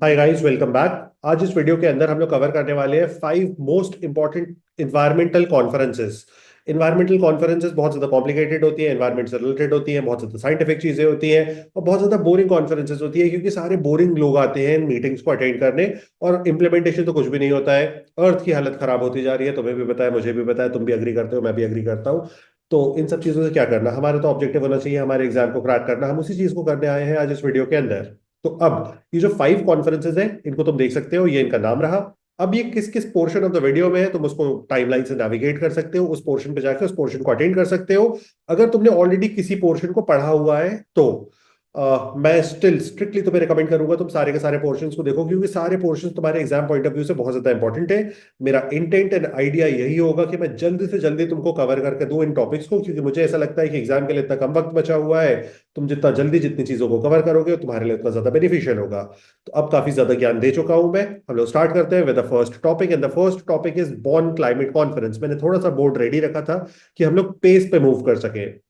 Hi guys, welcome back. आज इस video के अंदर हम लोग कवर करने वाले हैं 5 most important environmental conferences. Environmental conferences बहुत ज्यादा कॉम्प्लिकेटेड होती है, एनवायरमेंट से रिलेटेड होती है, बहुत ज्यादा साइंटिफिक चीजें होती हैं और बहुत ज्यादा बोरिंग कॉन्फ्रेंसेस होती है क्योंकि सारे बोरिंग लोग आते हैं इन मीटिंग्स को अटेंड करने और इम्प्लीमेंटेशन तो कुछ भी नहीं होता है। अर्थ की हालत खराब होती जा रही है, तुम्हें भी पता है, मुझे भी पता है, तुम भी अग्री करते हो, मैं भी अग्री करता हूँ। तो इन सब चीजों से क्या करना, हमारा तो ऑब्जेक्टिव होना चाहिए हमारे एग्जाम को क्रैक करना। हम उसी चीज को करने आए हैं आज इस वीडियो के अंदर। तो अब ये जो 5 कॉन्फ्रेंसेज हैं इनको तुम देख सकते हो, ये इनका नाम रहा। अब ये किस किस पोर्शन ऑफ द वीडियो में है तुम उसको टाइमलाइन से नेविगेट कर सकते हो, उस पोर्शन पे जाकर उस पोर्शन को अटेंड कर सकते हो। अगर तुमने ऑलरेडी किसी पोर्शन को पढ़ा हुआ है तो मैं स्टिल स्ट्रिक्टली तुम्हें रिकमेंड करूंगा तुम सारे के सारे पोर्शंस को देखो क्योंकि सारे पोर्शंस तुम्हारे एग्जाम पॉइंट ऑफ व्यू से बहुत ज्यादा इंपॉर्टेंट है। मेरा इंटेंट एंड आइडिया यही होगा कि मैं जल्दी से जल्दी तुमको कवर करके दूं इन टॉपिक्स को, क्योंकि मुझे ऐसा लगता है कि एग्जाम के लिए इतना कम वक्त बचा हुआ है। तुम जितना जल्दी जितनी चीजों को कवर करोगे तुम्हारे लिए उतना ज्यादा बेनिफिशियल होगा। तो अब काफी ज्यादा ज्ञान दे चुका हूं मैं, हम लोग स्टार्ट करते हैं with the first topic and the first topic is Bonn climate conference. मैंने थोड़ा सा बोर्ड रेडी रखा था कि हम लोग पेस पे मूव कर सके।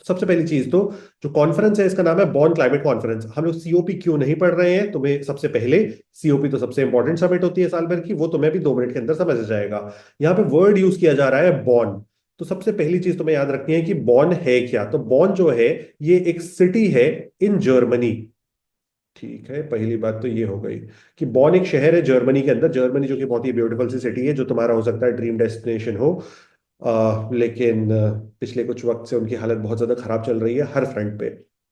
सबसे पहली चीज तो जो कॉन्फ्रेंस है इसका नाम है बॉन क्लाइमेट कॉन्फ्रेंस। हम लोग सीओपी क्यों नहीं पढ़ रहे हैं तुम्हें सबसे पहले, सीओपी तो सबसे इंपॉर्टेंट समिट होती है साल भर की, वो तुम्हें भी 2 मिनट के अंदर समझ आ जाएगा। यहाँ पे वर्ड यूज किया जा रहा है बॉन। तो सबसे पहली चीज तुम्हें याद रखनी है कि बॉन है क्या। तो बॉन जो है ये एक सिटी है इन जर्मनी। ठीक है, पहली बात तो ये हो गई कि बॉन एक शहर है जर्मनी के अंदर। जर्मनी जो कि बहुत ही ब्यूटीफुल सी सिटी है, जो तुम्हारा हो सकता है ड्रीम डेस्टिनेशन हो। लेकिन पिछले कुछ वक्त से उनकी हालत बहुत ज्यादा खराब चल रही है हर फ्रंट पे।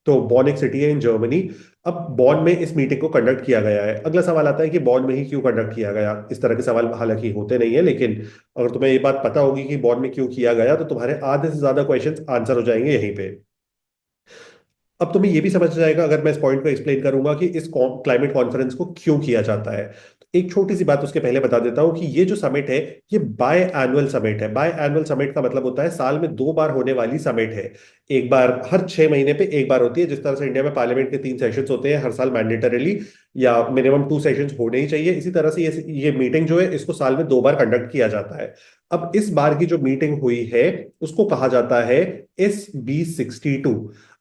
तो बॉन एक सिटी है इन जर्मनी। अब बॉन में इस मीटिंग को कंडक्ट किया गया है। अगला सवाल आता है कि बॉन में ही क्यों कंडक्ट किया गया। इस तरह के सवाल हालांकि होते नहीं है, लेकिन अगर तुम्हें ये बात पता होगी कि बॉन में क्यों किया गया तो तुम्हारे आधे से ज्यादा क्वेश्चंस आंसर हो जाएंगे यहीं पे। अब तुम्हें यह भी समझ जाएगा अगर मैं इस पॉइंट को एक्सप्लेन करूंगा कि इस क्लाइमेट कॉन्फ्रेंस को क्यों किया जाता है। तो एक छोटी सी बात उसके पहले बता देता हूं कि ये जो समिट है ये बाय एनुअल समिट है। बाय एनुअल समिट का मतलब होता है साल में 2 बार होने वाली समिट है। एक बार हर 6 महीने पे एक बार होती है, जिस तरह से इंडिया में पार्लियामेंट के 3 सेशंस होते हैं हर साल मैंडेटरीली, या मिनिमम 2 सेशंस होने ही चाहिए। इसी तरह से ये मीटिंग जो है इसको साल में 2 बार कंडक्ट किया जाता है। अब इस बार की जो मीटिंग हुई है उसको कहा जाता है SB62।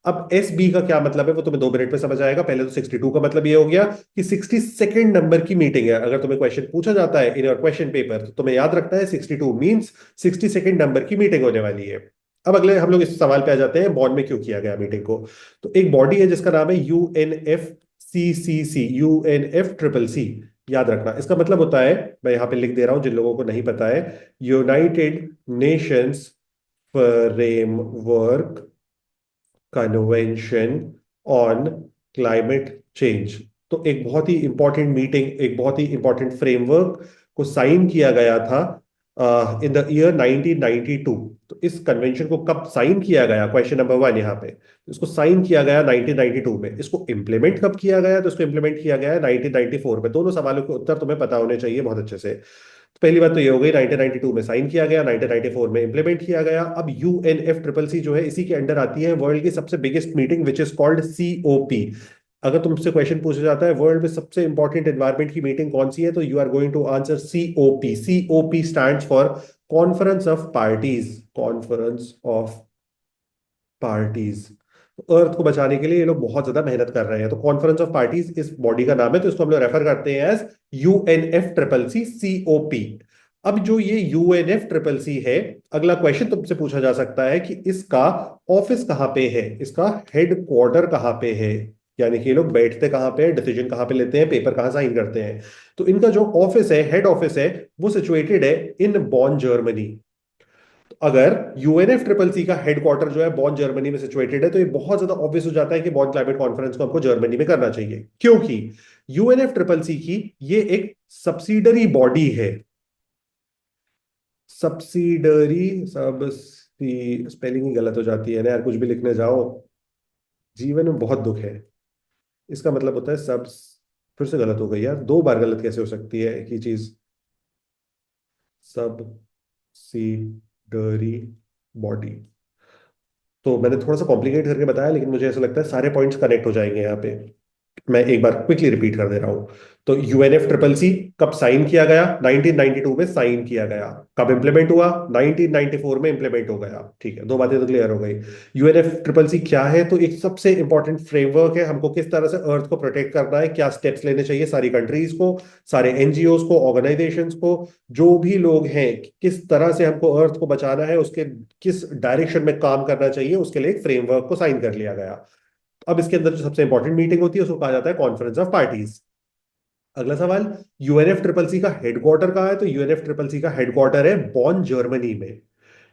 अब एस बी का क्या मतलब है वो तुम्हें 2 मिनट में समझ आएगा। पहले तो 62 का मतलब ये हो गया कि 62nd नंबर की मीटिंग है। अगर तुम्हें क्वेश्चन पूछा जाता है इन योर क्वेश्चन पेपर तो तुम्हें याद रखना है 62 मींस 62nd नंबर की मीटिंग होने वाली है। अब अगले हम लोग इस सवाल पे आ जाते हैं बॉन में क्यों किया गया मीटिंग को। तो एक बॉडी है जिसका नाम है UNFCCC, UNFCCC। याद रखना इसका मतलब होता है, मैं यहाँ पे लिख दे रहा हूं जिन लोगों को नहीं पता है, United Nations framework convention on climate change. तो एक बहुत ही इंपॉर्टेंट मीटिंग, एक बहुत ही इंपॉर्टेंट फ्रेमवर्क को साइन किया गया था इन द ईयर 1992। तो इस कन्वेंशन को कब साइन किया गया, क्वेश्चन नंबर 1 यहाँ पे। इसको साइन किया गया 1992 में। इसको इम्प्लीमेंट कब किया गया, तो इसको इम्प्लीमेंट किया गया है 1994 में। दोनों सवालों के उत्तर तुम्हें पता होने चाहिए बहुत अच्छे से। तो पहली बात तो ये हो गई, 1992 में साइन किया गया, 1994 में इंप्लीमेंट किया गया। अब UNFCCC जो है इसी के अंडर आती है वर्ल्ड की सबसे biggest meeting which is called COP। अगर तुमसे क्वेश्चन पूछा जाता है वर्ल्ड में सबसे इंपॉर्टेंट एनवायरमेंट की मीटिंग कौन सी है, तो you are going to answer COP। COP stands for conference of parties. Conference of parties. Earth को बचाने के लिए ये लोग बहुत ज्यादा मेहनत कर रहे हैं। तो कॉन्फ्रेंस ऑफ पार्टीज इस बॉडी का नाम है, तो इसको हम लोग रेफर करते हैं एज UNFCCC, COP। अब जो ये UNFCCC है, अगला क्वेश्चन तुमसे पूछा जा सकता है कि इसका ऑफिस कहाँ पे है, इसका हेड क्वार्टर कहाँ पे है, यानी कि ये लोग बैठते कहाँ पे हैं, डिसीजन कहाँ पे लेते हैं, पेपर कहाँ साइन करते हैं। तो इनका जो ऑफिस है, हेड ऑफिस है, वो सिचुएटेड है इन बॉन जर्मनी। अगर UNFCCC का हेडक्वार्टर जो है बॉन जर्मनी में सिचुएटेड है तो ये बहुत ज्यादा ऑब्वियस हो जाता है कि बॉन क्लाइमेट कॉन्फ्रेंस को हमको जर्मनी में करना चाहिए, क्योंकि UNFCCC की ये एक सब्सिडरी बॉडी है। सब्सिडरी, सब स्पेलिंग ही गलत हो जाती है ना यार, कुछ भी लिखने जाओ जीवन में बहुत दुख है। इसका मतलब होता है सब। फिर से गलत हो गई यार, 2 बार गलत कैसे हो सकती है एक ही चीज। Subsidiary body. तो मैंने थोड़ा सा कॉम्प्लिकेट करके बताया, लेकिन मुझे ऐसा लगता है सारे पॉइंट्स कनेक्ट हो जाएंगे यहाँ पे। मैं एक बार क्विकली रिपीट कर दे रहा हूं। तो यूएनएफ ट्रिपल सी कब साइन किया गया? 1992 में साइन किया गया। कब इंप्लीमेंट हुआ? 1994 में इंप्लीमेंट हो गया। ठीक है, दो बातें तो क्लियर हो गई। यूएनएफ ट्रिपल सी क्या है? तो एक सबसे इंपॉर्टेंट फ्रेमवर्क है, हमको किस तरह से अर्थ को प्रोटेक्ट करना है, क्या स्टेप्स लेने चाहिए सारी कंट्रीज को, सारे एनजीओज को, ऑर्गेनाइजेशंस को, जो भी लोग हैं, किस तरह से हमको अर्थ को बचाना है, उसके किस डायरेक्शन में काम करना चाहिए, उसके लिए एक फ्रेमवर्क को साइन कर लिया गया। अब इसके अंदर जो सबसे इंपॉर्टेंट मीटिंग होती है उसको कहा जाता है कॉन्फ्रेंस ऑफ पार्टीज। अगला सवाल, यूएनएफ ट्रिपल सी का हेडक्वार्टर कहाँ है? तो यूएनएफ ट्रिपल सी का हेडक्वार्टर है बॉन, जर्मनी में।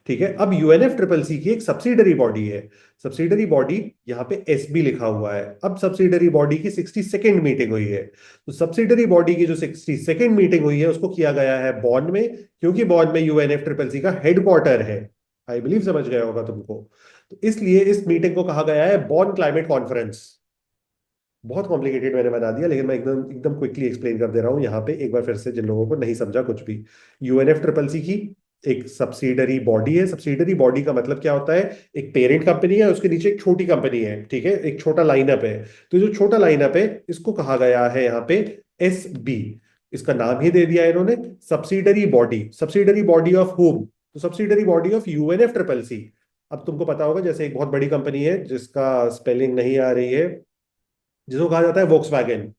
ठीक है, अब यूएनएफ ट्रिपल सी की एक सब्सिडरी बॉडी है। सब्सिडरी बॉडी, यहाँ पे एसबी लिखा हुआ है। अब सब्सिडरी बॉडी की 62nd मीटिंग हुई है। तो सब्सिडरी बॉडी की जो 62nd मीटिंग हुई है उसको किया गया है बॉन में, क्योंकि बॉन में यूएनएफ ट्रिपल सी का हेडक्वार्टर है। आई बिलीव समझ गया होगा तुमको। तो इसलिए इस मीटिंग को कहा गया है बॉन क्लाइमेट कॉन्फ्रेंस। बहुत कॉम्प्लिकेटेड मैंने बना दिया, लेकिन मैं एकदम एकदम क्विकली एक्सप्लेन कर दे रहा हूँ यहाँ पे एक बार फिर से, जिन लोगों को नहीं समझा कुछ भी। यूएनएफ ट्रिपल सी की एक सब्सिडरी बॉडी है। सब्सिडरी बॉडी का मतलब क्या होता है? एक पेरेंट कंपनी है, उसके नीचे एक छोटी कंपनी है। ठीक है, एक छोटा लाइनअप है। तो जो छोटा लाइनअप है इसको कहा गया है यहाँ पे एस बी। इसका नाम ही दे दिया है इन्होंने, subsidiary body. Subsidiary body of whom? तो subsidiary body of UNF triple C. अब तुमको पता होगा, जैसे एक बहुत बड़ी कंपनी है जिसका स्पेलिंग नहीं आ रही है, जिसको कहा जाता है वोक्सवैगन।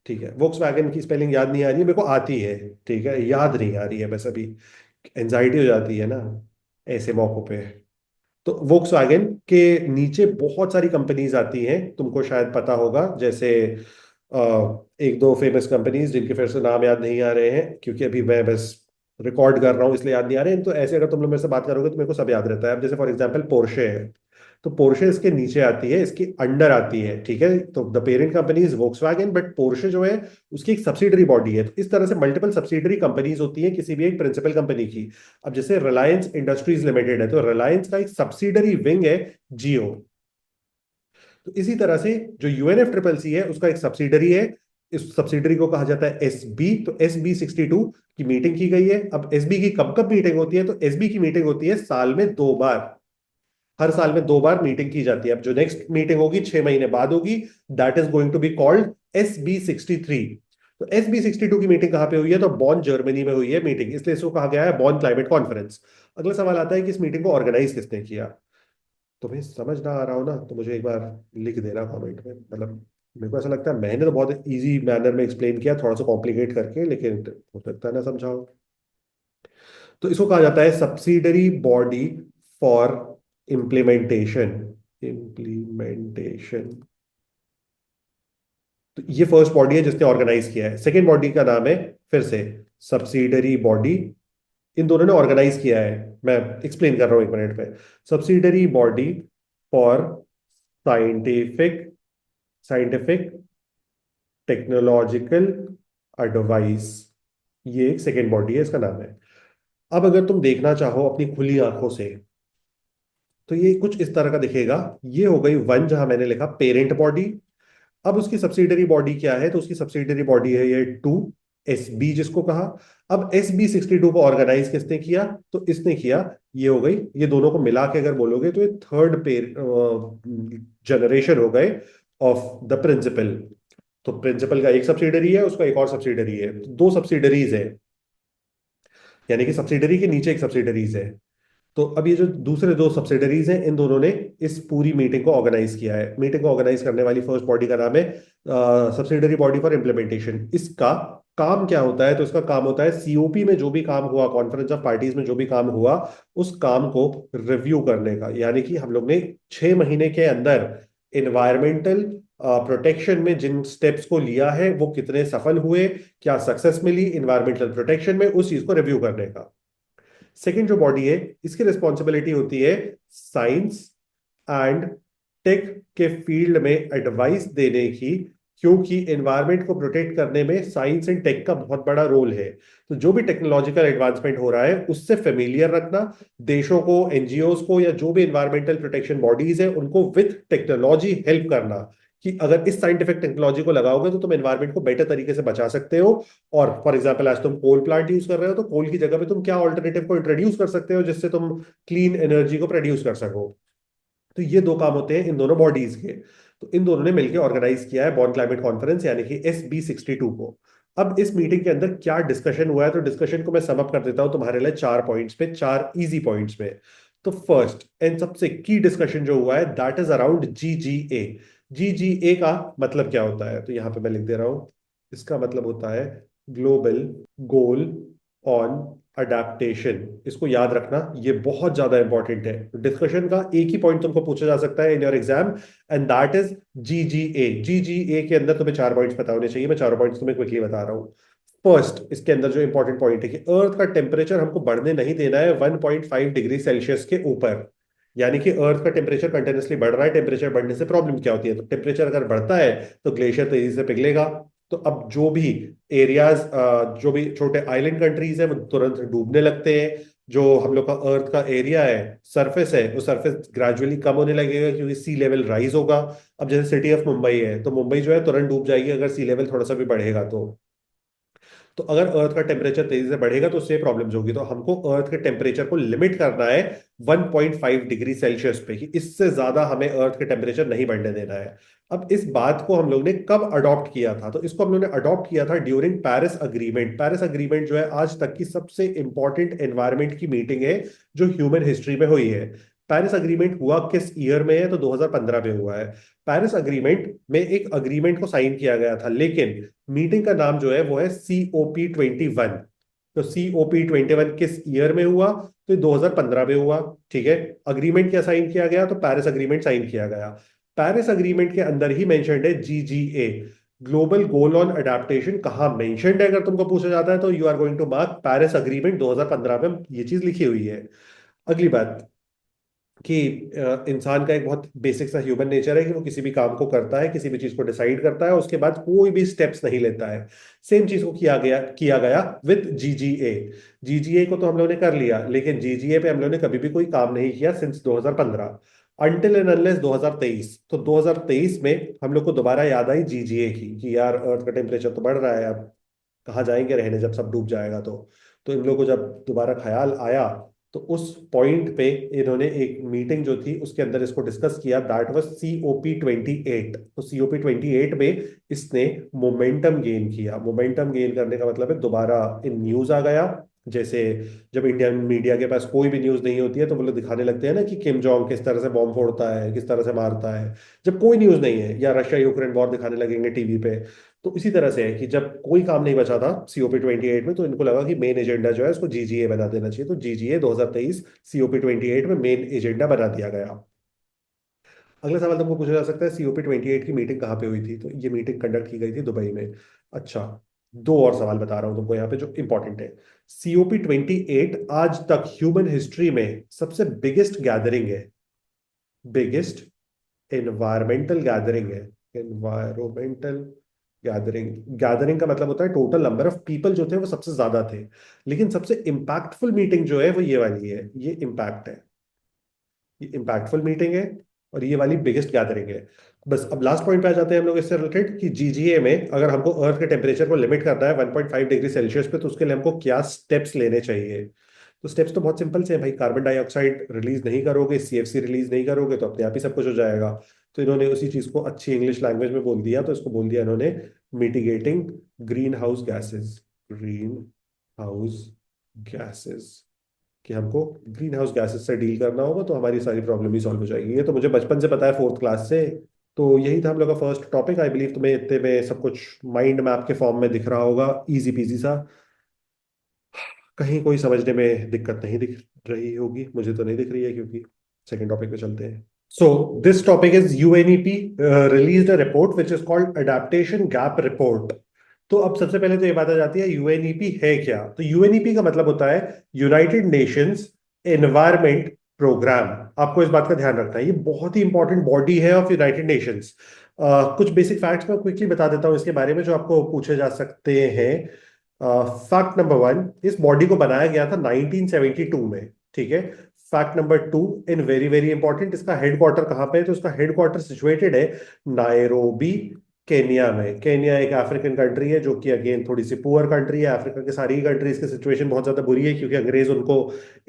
ठीक है, वोक्सवैगन की स्पेलिंग याद नहीं आ रही है, मेरे को आती है। ठीक है, याद नहीं आ रही है, बस अभी एंजाइटी हो जाती है ना ऐसे मौकों पे। तो वोक्सवैगन के नीचे बहुत सारी कंपनीज आती हैं, तुमको शायद पता होगा, जैसे एक दो फेमस कंपनीज जिनके फिर से नाम याद नहीं आ रहे हैं, क्योंकि अभी मैं बस रिकॉर्ड कर रहा हूँ इसलिए याद नहीं आ रहे हैं। तो ऐसे अगर तुम लोग मेरे से बात करोगे तो मेरे को सब याद रहता है। अब जैसे फॉर एग्जांपल पोर्शे है, तो पोर्शे इसके नीचे आती है, इसके अंडर आती है। ठीक है, तो the parent company is Volkswagen, but Porsche जो है उसकी एक सब्सिडरी बॉडी है। तो इस तरह से मल्टीपल सब्सिडरी कंपनीज होती है किसी भी एक प्रिंसिपल कंपनी की। अब जैसे रिलायंस इंडस्ट्रीज लिमिटेड है, तो रिलायंस का एक सब्सिडरी विंग है जियो। तो इसी तरह से जो यूएनएफ ट्रिपल सी है उसका एक सब्सिडरी है, इस सब्सिडरी को कहा जाता है एसबी। तो एसबी 62 की मीटिंग की गई है। अब एसबी की कब कब मीटिंग होती है? तो एसबी की मीटिंग होती है साल में 2 बार। हर साल में 2 बार मीटिंग की जाती है। अब जो नेक्स्ट मीटिंग होगी 6 महीने बाद होगी, that is going to be called SB63। तो SB62 की मीटिंग कहां पे हुई है? तो बॉन, जर्मनी में हुई है मीटिंग, इसलिए इसको कहा गया है बॉन क्लाइमेट कॉन्फ्रेंस। अगला सवाल आता है कि इस मीटिंग को ऑर्गेनाइज किसने किया? तुम्हें समझ ना आ रहा हो ना तो मुझे एक बार लिख देना कमेंट में। मतलब मेरे को ऐसा लगता है मैंने तो बहुत इजी मैनर में एक्सप्लेन किया, थोड़ा सा कॉम्प्लिकेट करके, लेकिन हो सकता है ना समझाओ। तो इसको कहा जाता है subsidiary body for implementation. Implementation. तो ये फर्स्ट बॉडी है जिसने ऑर्गेनाइज किया है। सेकेंड बॉडी का नाम है फिर से सब्सिडरी बॉडी। इन दोनों ने ऑर्गेनाइज किया है। मैं एक्सप्लेन कर रहा हूं 1 मिनट में। Subsidiary body for scientific scientific technological advice, ये एक सेकेंड बॉडी है, इसका नाम है। अब अगर तुम देखना चाहो अपनी खुली आंखों से तो ये कुछ इस तरह का दिखेगा। ये हो गई वन, जहां मैंने लिखा पेरेंट बॉडी। अब उसकी सब्सिडरी बॉडी क्या है? तो उसकी सब्सिडरी बॉडी है ये टू, एसबी जिसको कहा। अब SB62 को ऑर्गेनाइज किसने किया? तो इसने किया, ये हो गई, ये दोनों को मिला के अगर बोलोगे तो ये थर्ड पेर जनरेशन हो गए ऑफ द प्रिंसिपल। तो प्रिंसिपल का एक सब्सिडरी है, उसका एक और सब्सिडरी है, तो दो सब्सिडरीज है, यानी कि सब्सिडरी के नीचे एक सब्सिडरीज है। तो अब ये जो दूसरे दो सब्सिडरीज हैं, इन दोनों ने इस पूरी मीटिंग को ऑर्गेनाइज किया है। मीटिंग को ऑर्गेनाइज करने वाली फर्स्ट बॉडी का नाम है सब्सिडरी बॉडी फॉर इम्प्लीमेंटेशन। इसका काम क्या होता है? तो इसका काम होता है सीओपी में जो भी काम हुआ, कॉन्फ्रेंस ऑफ पार्टीज में जो भी काम हुआ, उस काम को रिव्यू करने का। यानी कि हम लोग ने 6 महीने के अंदर इन्वायरमेंटल प्रोटेक्शन में जिन स्टेप्स को लिया है वो कितने सफल हुए, क्या सक्सेस मिली इन्वायरमेंटल प्रोटेक्शन में, उस चीज को रिव्यू करने का। सेकेंड जो बॉडी है, इसकी रिस्पॉन्सिबिलिटी होती है साइंस एंड टेक के फील्ड में एडवाइस देने की, क्योंकि एनवायरनमेंट को प्रोटेक्ट करने में साइंस एंड टेक का बहुत बड़ा रोल है। तो जो भी टेक्नोलॉजिकल एडवांसमेंट हो रहा है उससे फेमिलियर रखना, देशों को, एनजीओज को, या जो भी एनवायरमेंटल प्रोटेक्शन बॉडीज है उनको विथ टेक्नोलॉजी हेल्प करना, कि अगर इस साइंटिफिक टेक्नोलॉजी को लगाओगे तो तुम एनवायरनमेंट को बेटर तरीके से बचा सकते हो। और फॉर एग्जांपल आज तुम कोल प्लांट यूज कर रहे हो, तो कोल की जगह पे तुम क्या ऑल्टरनेटिव को इंट्रोड्यूस कर सकते हो जिससे तुम क्लीन एनर्जी को प्रोड्यूस कर सको। तो ये दो काम होते हैं इन दोनों बॉडीज के। तो इन दोनों ने मिलकर ऑर्गेनाइज किया है बॉन क्लाइमेट कॉन्फ्रेंस, यानी कि SB62 को। अब इस मीटिंग के अंदर क्या डिस्कशन हुआ है, तो डिस्कशन को मैं समअप कर देता हूं तुम्हारे लिए 4 पॉइंट्स पे, 4 इजी पॉइंट्स में। तो फर्स्ट एंड सबसे की डिस्कशन जो हुआ है that is around GGA। GGA का मतलब क्या होता है, तो यहां पे मैं लिख दे रहा हूं। इसका मतलब होता है ग्लोबल गोल ऑन अडेप्टेशन। इसको याद रखना, ये बहुत ज्यादा इंपॉर्टेंट है। डिस्कशन का एक ही पॉइंट तुमको पूछा जा सकता है in your exam, and that is GGA। GGA के अंदर तुम्हें 4 पॉइंट्स पता होने चाहिए, मैं 4 पॉइंट्स तुम्हें क्विकली बता रहा हूँ। फर्स्ट, इसके अंदर जो इंपॉर्टेंट पॉइंट है कि अर्थ का टेम्परेचर हमको बढ़ने नहीं देना है 1.5 डिग्री सेल्सियस के ऊपर। यानी कि अर्थ का टेम्परेचर कंटिन्यूसली बढ़ रहा है, टेम्परेचर बढ़ने से प्रॉब्लम क्या होती है, तो टेम्परेचर अगर बढ़ता है तो ग्लेशियर तेजी से पिघलेगा। तो अब जो भी एरियाज, जो भी छोटे आइलैंड कंट्रीज है वो तुरंत डूबने लगते हैं। जो हम लोग का अर्थ का एरिया है, सरफेस है, वो सरफेस ग्रेजुअली कम होने लगेगा क्योंकि सी लेवल राइज होगा। अब जैसे सिटी ऑफ मुंबई है, तो मुंबई जो है तुरंत डूब जाएगी अगर सी लेवल थोड़ा सा भी बढ़ेगा तो अगर अर्थ का टेम्परेचर तेजी से बढ़ेगा तो उससे प्रॉब्लम्स होगी। तो हमको अर्थ के टेम्परेचर को लिमिट करना है 1.5 डिग्री सेल्सियस पे, कि इससे ज्यादा हमें अर्थ के टेम्परेचर नहीं बढ़ने देना है। अब इस बात को हम लोग ने कब अडॉप्ट किया था, तो इसको हम लोग ने अडॉप्ट किया था during Paris agreement. Paris agreement जो है आज तक की सबसे इंपॉर्टेंट एनवायरमेंट की मीटिंग है जो ह्यूमन हिस्ट्री में हुई है। पेरिस अग्रीमेंट हुआ किस ईयर में है, तो 2015 में हुआ है। पेरिस अग्रीमेंट में एक अग्रीमेंट को साइन किया गया था, लेकिन मीटिंग का नाम जो है वो है COP21। तो COP21 किस ईयर में हुआ, तो 2015 में हुआ। ठीक है, अग्रीमेंट क्या साइन किया गया, तो पेरिस अग्रीमेंट साइन किया गया। पेरिस अग्रीमेंट के अंदर ही मेंशन्ड है GGA, global goal on adaptation. कहाँ मेंशन्ड है अगर तुमको पूछा जाता है, तो you are going to mark Paris agreement 2015 में ये चीज लिखी हुई है। अगली बात कि इंसान का एक बहुत बेसिक सा ह्यूमन नेचर है कि वो किसी भी काम को करता है, किसी भी चीज को डिसाइड करता है, उसके बाद कोई भी स्टेप्स नहीं लेता है। सेम चीज को किया गया विद GGA। GGA को तो हम लोगों ने कर लिया, लेकिन GGA पे हम लोगों ने कभी भी कोई काम नहीं किया सिंस 2015, अनटिल एंड अनलेस 2023। तो 2023 में हम लोग को दोबारा याद आई GGA की कि यार अर्थ का टेम्परेचर तो बढ़ रहा है, अब कहाँ जाएंगे रहने जब सब डूब जाएगा। तो इन लोगों को जब दोबारा ख्याल आया, तो उस पॉइंट पे इन्होंने एक मीटिंग जो थी उसके अंदर इसको डिस्कस किया, दैट वाज COP28। तो COP28 में इसने मोमेंटम गेन किया। मोमेंटम गेन करने का मतलब है दोबारा इन न्यूज आ गया। जैसे जब इंडियन मीडिया के पास कोई भी न्यूज नहीं होती है तो वो लोग दिखाने लगते हैं ना कि किम जोंग किस तरह से बॉम्ब फोड़ता है, किस तरह से मारता है, जब कोई न्यूज नहीं है। या रशिया यूक्रेन वॉर दिखाने लगेंगे टीवी पे। तो इसी तरह से है कि जब कोई काम नहीं बचा था COP28 में, तो इनको लगा कि मेन एजेंडा जो है उसको GGA बना देना चाहिए। तो GGA 2023 COP28 में मेन एजेंडा बना दिया गया। अगला सवाल तुमको पूछा जा सकता है COP28 की मीटिंग कहाँ पे हुई थी, तो ये मीटिंग कंडक्ट की गई थी दुबई में। अच्छा, दो और सवाल बता रहा हूँ तुमको यहाँ पे जो इंपॉर्टेंट है। COP28 आज तक ह्यूमन हिस्ट्री में सबसे बिगेस्ट गैदरिंग है, बिगेस्ट एनवायरमेंटल गैदरिंग है। एनवायरमेंटल गैदरिंग, गैदरिंग का मतलब होता है टोटल नंबर ऑफ पीपल जो थे वो सबसे ज्यादा थे। लेकिन सबसे इंपैक्टफुल मीटिंग जो है वो ये वाली है, ये इम्पैक्ट है, ये इम्पैक्टफुल मीटिंग है, और ये वाली बिगेस्ट गैदरिंग है। बस अब लास्ट पॉइंट पे आ जाते हैं हम लोग इससे रिलेटेड कि GGA में अगर हमको अर्थ के टेम्परेचर को लिमिट करना है 1.5 डिग्री सेल्सियस पे, तो उसके लिए हमको क्या स्टेप्स लेने चाहिए। तो स्टेप्स तो बहुत सिंपल से हैं भाई, कार्बन डाइऑक्साइड रिलीज नहीं करोगे, CFC रिलीज नहीं करोगे, तो अपने आप ही सब कुछ हो जाएगा। तो इन्होंने उसी चीज को अच्छी इंग्लिश लैंग्वेज में बोल दिया, तो इसको बोल दिया इन्होंने mitigating green house gases. Green house gases, कि हमको ग्रीन हाउस गैसेस से डील करना होगा तो हमारी सारी प्रॉब्लम ही सॉल्व हो जाएगी। ये तो मुझे बचपन से पता है, फोर्थ क्लास से। तो यही था हम लोग का फर्स्ट टॉपिक। आई बिलीव तुम्हें इतने में सब कुछ माइंड मैप के फॉर्म में दिख रहा होगा, इजी पीजी सा। कहीं कोई समझने में दिक्कत नहीं दिख रही होगी, मुझे तो नहीं दिख रही है, क्योंकि सेकंड टॉपिक पे चलते हैं। So this topic is UNEP released a report which is called adaptation gap report. तो अब सबसे पहले तो ये बात आ जाती है UNEP है क्या। तो UNEP का मतलब होता है यूनाइटेड नेशंस एनवायरमेंट प्रोग्राम। आपको इस बात का ध्यान रखना है, ये बहुत ही इंपॉर्टेंट बॉडी है ऑफ यूनाइटेड नेशंस। कुछ बेसिक फैक्ट्स मैं क्विकली बता देता हूँ इसके बारे में जो आपको पूछे जा सकते हैं। फैक्ट नंबर वन, इस बॉडी को बनाया गया था 1972 में। ठीक है। Fact number two, in very very important, इसका हेडक्वार्टर कहाँ पे है, तो इसका हेडक्वार्टर सिचुएटेड है नायरोबी, केनिया में। केनिया एक अफ्रीकन कंट्री है जो कि अगेन थोड़ी सी पुअर कंट्री है। अफ्रीका के सारी कंट्रीज की सिचुएशन बहुत ज्यादा बुरी है क्योंकि अंग्रेज उनको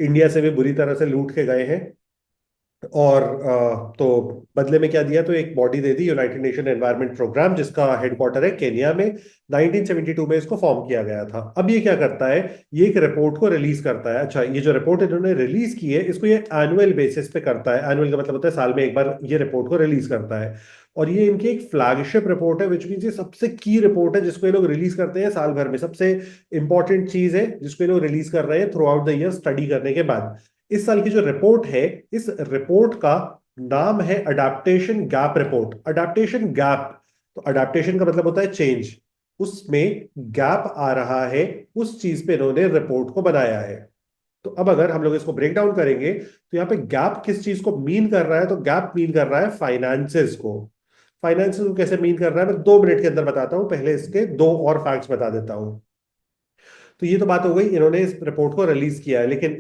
इंडिया से भी बुरी तरह से लूट के गए हैं। और तो बदले में क्या दिया, तो एक बॉडी दे दी, यूनाइटेड नेशन एनवायरनमेंट प्रोग्राम, जिसका हेडक्वार्टर है केनिया में। 1972 में इसको फॉर्म किया गया था। अब ये क्या करता है, ये एक रिपोर्ट को रिलीज करता है। अच्छा, ये जो रिपोर्ट इन्होंने रिलीज की है, इसको ये एनुअल बेसिस पे करता है। एनुअल का मतलब होता है साल में एक बार ये रिपोर्ट को रिलीज करता है। और ये इनकी एक फ्लैगशिप रिपोर्ट है, विच मीन ये सबसे की रिपोर्ट है जिसको ये लोग रिलीज करते हैं साल भर में। सबसे इंपॉर्टेंट चीज है जिसको ये लोग रिलीज कर रहे हैं through out the year study करने के बाद। इस साल की जो रिपोर्ट है, इस रिपोर्ट का नाम है adaptation gap report. Adaptation gap, तो अडेप्टेशन का मतलब होता है चेंज, उसमें गैप आ रहा है, उस चीज पे इन्होंने रिपोर्ट को बनाया है। तो अब अगर हम लोग इसको ब्रेक डाउन करेंगे, तो यहाँ पे गैप किस चीज को मीन कर रहा है, तो गैप मीन कर रहा है फाइनेंसेस को। फाइनेंसेस को कैसे मीन कर रहा है, मैं 2 मिनट के अंदर बताता हूं, पहले इसके दो और फैक्ट्स बता देता हूं। तो ये तो बात हो गई, इन्होंने इस रिपोर्ट को रिलीज किया है, लेकिन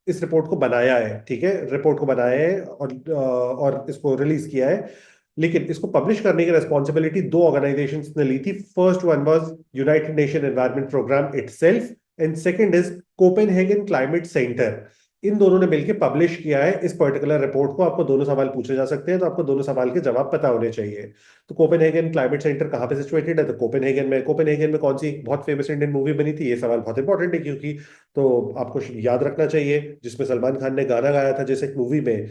इस रिपोर्ट को बनाया है, ठीक है, रिपोर्ट को बनाया है और इसको रिलीज किया है। लेकिन इसको पब्लिश करने की रेस्पॉन्सिबिलिटी दो ऑर्गेनाइजेशंस ने ली थी। First one was United Nation Environment Programme itself, and second is Copenhagen Climate Centre. इन दोनों ने मिलकर पब्लिश किया है इस पर्टिकुलर रिपोर्ट को। आपको दोनों सवाल पूछे जा सकते हैं, तो आपको दोनों सवाल के जवाब पता होने चाहिए। तो कोपेनहेगन क्लाइमेट सेंटर कहाँ पे सिचुएटेड है, तो कोपेनहेगन में कौन सी बहुत फेमस इंडियन मूवी बनी थी, ये सवाल बहुत इंपॉर्टेंट है, क्योंकि तो आपको याद रखना चाहिए, जिसमें सलमान खान ने गाना गाया था जैसे एक मूवी में।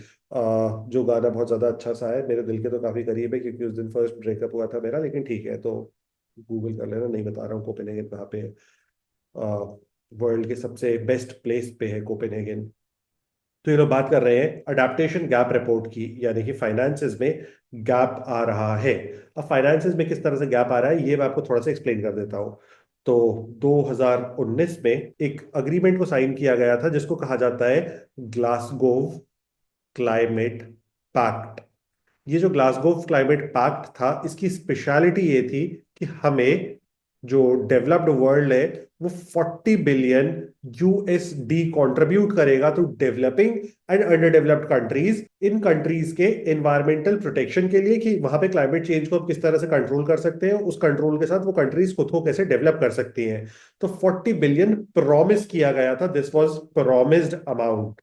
जो गाना बहुत ज्यादा अच्छा सा है, मेरे दिल के तो काफी करीब है, क्योंकि उस दिन फर्स्ट ब्रेकअप हुआ था मेरा। लेकिन ठीक है, तो गूगल कर लेना, नहीं बता रहा हूँ कोपेनहेगन कहाँ पे है। वर्ल्ड के सबसे बेस्ट प्लेस पे है कोपेनहेगन। तो ये लोग बात कर रहे हैं अडेप्टेशन गैप रिपोर्ट की, यानी कि फाइनेंसेस में गैप आ रहा है। अब फाइनेंसेस में किस तरह से गैप आ रहा है, ये मैं आपको थोड़ा सा एक्सप्लेन कर देता हूँ। तो 2019 में एक अग्रीमेंट को साइन किया गया था, जिसको कहा जाता है ग्लासगोव क्लाइमेट पैक्ट। ये जो ग्लासगो क्लाइमेट पैक्ट था, इसकी स्पेशलिटी ये थी कि हमें, जो डेवलप्ड वर्ल्ड है, वो 40 बिलियन यूएसडी कंट्रीब्यूट करेगा to developing and under developed countries, इन कंट्रीज के एनवायरमेंटल प्रोटेक्शन के लिए, कि वहां पे क्लाइमेट चेंज को किस तरह से कंट्रोल कर सकते हैं, उस कंट्रोल के साथ वो कंट्रीज खुद को कैसे डेवलप कर सकती हैं। तो 40 बिलियन प्रॉमिस किया गया था, दिस वाज प्रॉमिस्ड अमाउंट।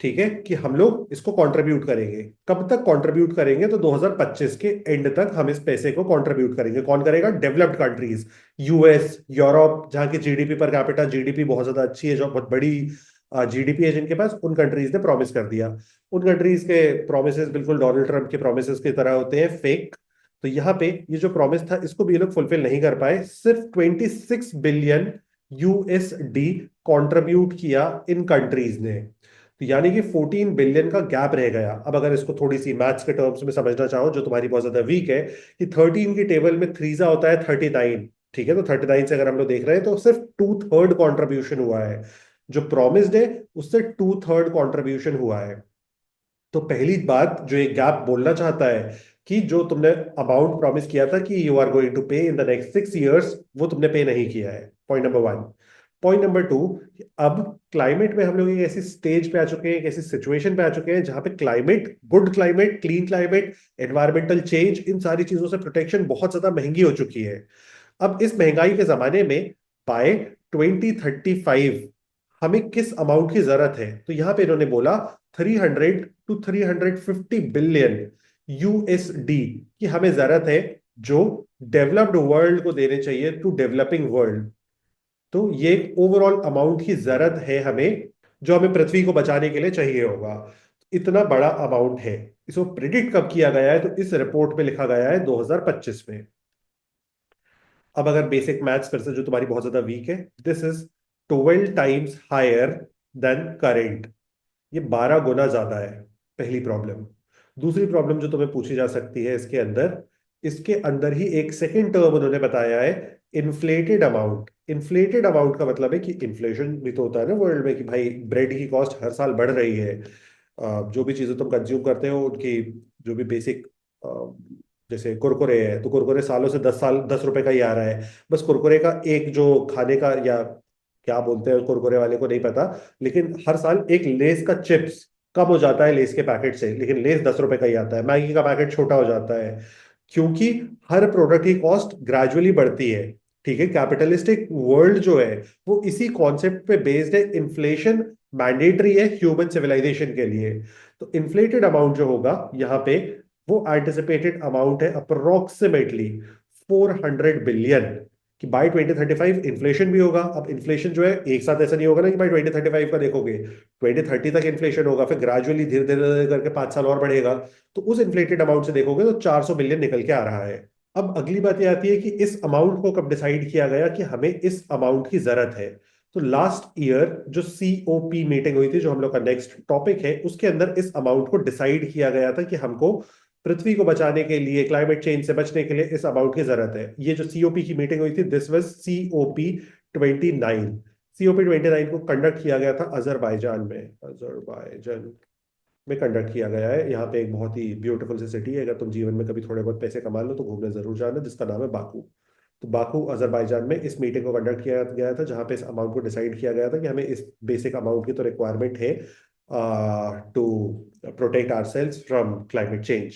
ठीक है, कि हम लोग इसको कंट्रीब्यूट करेंगे। कब तक कंट्रीब्यूट करेंगे, तो 2025 के एंड तक हम इस पैसे को कंट्रीब्यूट करेंगे। कौन करेगा, डेवलप्ड कंट्रीज, यूएस, यूरोप, जहां की जीडीपी पर कैपिटा जीडीपी बहुत ज्यादा अच्छी है, जो बहुत बड़ी जीडीपी है जिनके पास, उन कंट्रीज ने प्रॉमिस कर दिया। उन कंट्रीज के प्रोमिस बिल्कुल डोनाल्ड ट्रंप के प्रोमिस की तरह होते हैं, फेक। तो यहाँ पे ये जो प्रॉमिस था, इसको भी ये लोग फुलफिल नहीं कर पाए। सिर्फ 26 बिलियन यूएसडी कंट्रीब्यूट किया इन कंट्रीज ने। तो यानी कि 14 बिलियन का गैप रह गया। अब अगर इसको थोड़ी सी मैथ्स के टर्म्स में समझना चाहो, जो तुम्हारी बहुत ज्यादा वीक है, कि 13 की टेबल में थ्रीजा होता है 39। ठीक है, तो 39 से अगर हम लोग देख रहे हैं, तो सिर्फ 2/3 कॉन्ट्रीब्यूशन हुआ है। जो प्रॉमिस्ड है, उससे 2/3 कॉन्ट्रीब्यूशन हुआ है। तो पहली बात जो ये गैप बोलना चाहता है, कि जो तुमने अमाउंट प्रॉमिस किया था कि यू आर गोइंग टू पे इन द नेक्स्ट 6 इयर्स, वो तुमने पे नहीं किया है। Point number one. Point number two, अब क्लाइमेट में हम लोग एक ऐसी स्टेज पे आ चुके हैं, एक ऐसी सिचुएशन पे आ चुके हैं, जहां पे climate, good climate, clean climate, environmental change, इन सारी चीजों से प्रोटेक्शन बहुत ज्यादा महंगी हो चुकी है। अब इस महंगाई के जमाने में, बाय 2035 हमें किस अमाउंट की जरूरत है, तो यहां पे इन्होंने बोला 300 to 350 बिलियन यूएसडी की हमें जरूरत है, जो डेवलप्ड वर्ल्ड को देने चाहिए टू डेवलपिंग वर्ल्ड। तो ये एक ओवरऑल अमाउंट की जरूरत है हमें, जो हमें पृथ्वी को बचाने के लिए चाहिए होगा। इतना बड़ा अमाउंट है। इसको प्रिडिक्ट कब किया गया है, तो इस रिपोर्ट में लिखा गया है 2025 में। अब अगर बेसिक मैथ्स फिर से, जो तुम्हारी बहुत ज्यादा वीक है, this is 12 times higher than current. ये 12 गुना ज्यादा है, पहली प्रॉब्लम। दूसरी प्रॉब्लम जो तुम्हें पूछी जा सकती है इसके अंदर ही एक सेकंड टर्म उन्होंने बताया है, इन्फ्लेटेड अमाउंट। इन्फ्लेटेड अमाउंट का मतलब है कि इन्फ्लेशन भी तो होता है ना वर्ल्ड में, कि भाई ब्रेड की कॉस्ट हर साल बढ़ रही है। जो भी चीजें तुम कंज्यूम करते हो, उनकी जो भी बेसिक, जैसे कुरकुरे है, तो कुरकुरे सालों से 10 साल 10 रुपए का ही आ रहा है। बस कुरकुरे का एक जो खाने का, या क्या बोलते हैं कुरकुरे वाले को नहीं पता, लेकिन हर साल एक लेस का चिप्स कम हो जाता है लेस के पैकेट से, लेकिन लेस 10 रुपए का ही आता है। मैगी का पैकेट छोटा हो जाता है, क्योंकि हर प्रोडक्ट की कॉस्ट ग्रेजुअली बढ़ती है। ठीक है, कैपिटलिस्टिक वर्ल्ड जो है, वो इसी कॉन्सेप्ट पे बेस्ड है, इन्फ्लेशन मैंडेटरी है ह्यूमन सिविलाइजेशन के लिए। तो इन्फ्लेटेड अमाउंट जो होगा यहाँ पे, वो एंटिसिपेटेड अमाउंट है अप्रोक्सीमेटली 400 बिलियन, कि बाय 2035 इन्फ्लेशन भी होगा। अब इन्फ्लेशन जो है एक साथ ऐसा नहीं होगा ना कि बाय 2035 का देखोगे, 2030 तक इन्फ्लेशन होगा, फिर ग्रेजुअली धीरे धीरे धीरे करके 5 साल और बढ़ेगा। तो उस इन्फ्लेटेड अमाउंट से देखोगे तो 400 बिलियन निकल के आ रहा है। अब अगली बात ये आती है कि इस अमाउंट को कब डिसाइड किया गया कि हमें इस अमाउंट की जरूरत है। तो लास्ट ईयर जो COP मीटिंग हुई थी, जो हम लोग का नेक्स्ट टॉपिक है, उसके अंदर इस अमाउंट को डिसाइड किया गया था कि हमको पृथ्वी को बचाने के लिए, क्लाइमेट चेंज से बचने के लिए इस अमाउंट की जरूरत है। ये जो COP की मीटिंग हुई थी, दिस वाज COP 29। COP 29 को कंडक्ट किया गया था अजरबैजान में। अजरबैजान में कंडक्ट किया गया है। यहाँ पे एक बहुत ही ब्यूटीफुल सी सिटी है, अगर तुम जीवन में कभी थोड़े बहुत पैसे कमा लो तो घूमने जरूर जाना, जिसका नाम है बाकू। तो बाकू अजरबैजान में इस मीटिंग को कंडक्ट किया गया था, जहाँ पे इस अमाउंट को डिसाइड किया गया था कि हमें इस बेसिक अमाउंट की तो रिक्वायरमेंट है to protect ourselves from climate change.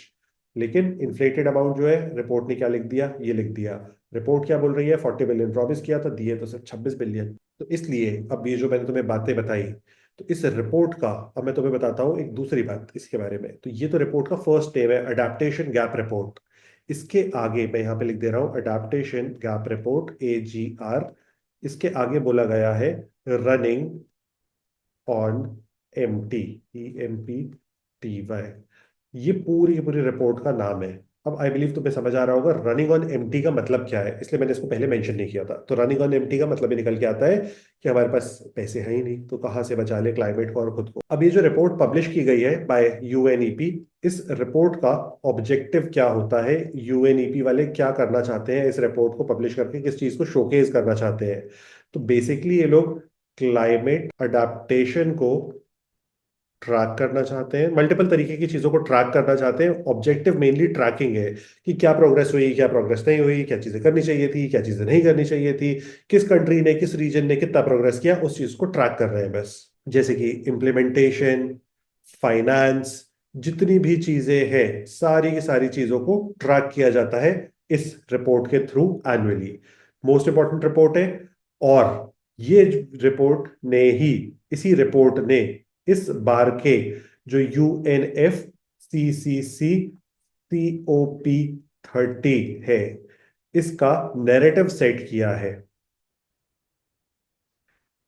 लेकिन इन्फ्लेटेड अमाउंट जो है, रिपोर्ट ने क्या लिख दिया, ये लिख दिया। रिपोर्ट क्या बोल रही है, 40 बिलियन प्रॉमिस किया था, दिए तो सिर्फ 26 बिलियन। तो इसलिए अब ये जो मैंने तुम्हें बातें बताई, तो इस रिपोर्ट का, अब मैं तुम्हें बताता हूँ एक दूसरी बात इसके बारे में। तो ये तो रिपोर्ट का फर्स्ट नेम है, अडेप्टेशन गैप रिपोर्ट। इसके आगे मैं यहाँ पे लिख दे रहा हूँ, अडेप्टेशन गैप रिपोर्ट, AGR। इसके आगे बोला गया है रनिंग ऑन EMPTY। ये पूरी की पूरी रिपोर्ट का नाम है। अब आई बिलीव तुम्हें समझ आ रहा होगा रनिंग ऑन एम्प्टी का मतलब क्या है, इसलिए मैंने इसको पहले मेंशन नहीं किया था। तो रनिंग ऑन एम्प्टी का मतलब ये निकल के आता है कि हमारे पास पैसे हैं ही नहीं, तो कहाँ से बचा ले क्लाइमेट को और खुद को। अब ये जो रिपोर्ट पब्लिश की गई है बाय UNEP, इस रिपोर्ट का ऑब्जेक्टिव क्या होता है, UNEP वाले क्या करना चाहते हैं इस रिपोर्ट को पब्लिश करके, किस चीज को शोकेस करना चाहते हैं। तो बेसिकली ये लोग क्लाइमेट अडेप्टेशन को ट्रैक करना चाहते हैं, मल्टीपल तरीके की चीजों को ट्रैक करना चाहते हैं। ऑब्जेक्टिव मेनली ट्रैकिंग है, कि क्या प्रोग्रेस हुई, क्या प्रोग्रेस नहीं हुई, क्या चीजें करनी चाहिए थी, क्या चीजें नहीं करनी चाहिए थी, किस कंट्री ने, किस रीजन ने कितना प्रोग्रेस किया, उस चीज को ट्रैक कर रहे हैं बस। जैसे कि इम्प्लीमेंटेशन, फाइनेंस, जितनी भी चीजें हैं, सारी की सारी चीजों को ट्रैक किया जाता है इस रिपोर्ट के through annually. Most important report है। और ये रिपोर्ट ने ही, इसी रिपोर्ट ने इस बार के जो UNFCCC COP 30 है, इसका नैरेटिव सेट किया है।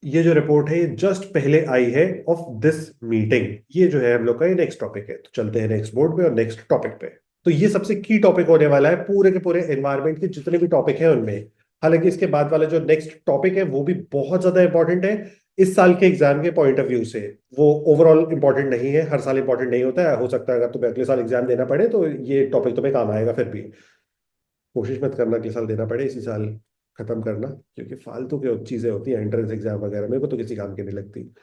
ये जो रिपोर्ट है, ये जस्ट पहले आई है ऑफ दिस मीटिंग। ये जो है हम लोग का ये नेक्स्ट टॉपिक है। तो चलते हैं नेक्स्ट बोर्ड पे और नेक्स्ट टॉपिक पे। तो ये सबसे की टॉपिक होने वाला है पूरे के पूरे एनवायरनमेंट के जितने भी टॉपिक हैं उनमें। हालांकि इसके बाद वाला जो नेक्स्ट टॉपिक है वो भी बहुत ज्यादा इंपॉर्टेंट है इस साल के एग्जाम के पॉइंट ऑफ व्यू से। वो ओवरऑल इंपॉर्टेंट नहीं है, हर साल इंपॉर्टेंट नहीं होता है। हो सकता है अगर तुम्हें अगले साल एग्जाम देना पड़े तो ये टॉपिक तुम्हें काम आएगा। फिर भी कोशिश मत करना अगले साल देना पड़े, इसी साल खत्म करना, क्योंकि फालतू की चीजें होती हैं एंट्रेंस एग्जाम वगैरह, मेरे को तो किसी काम की नहीं लगती।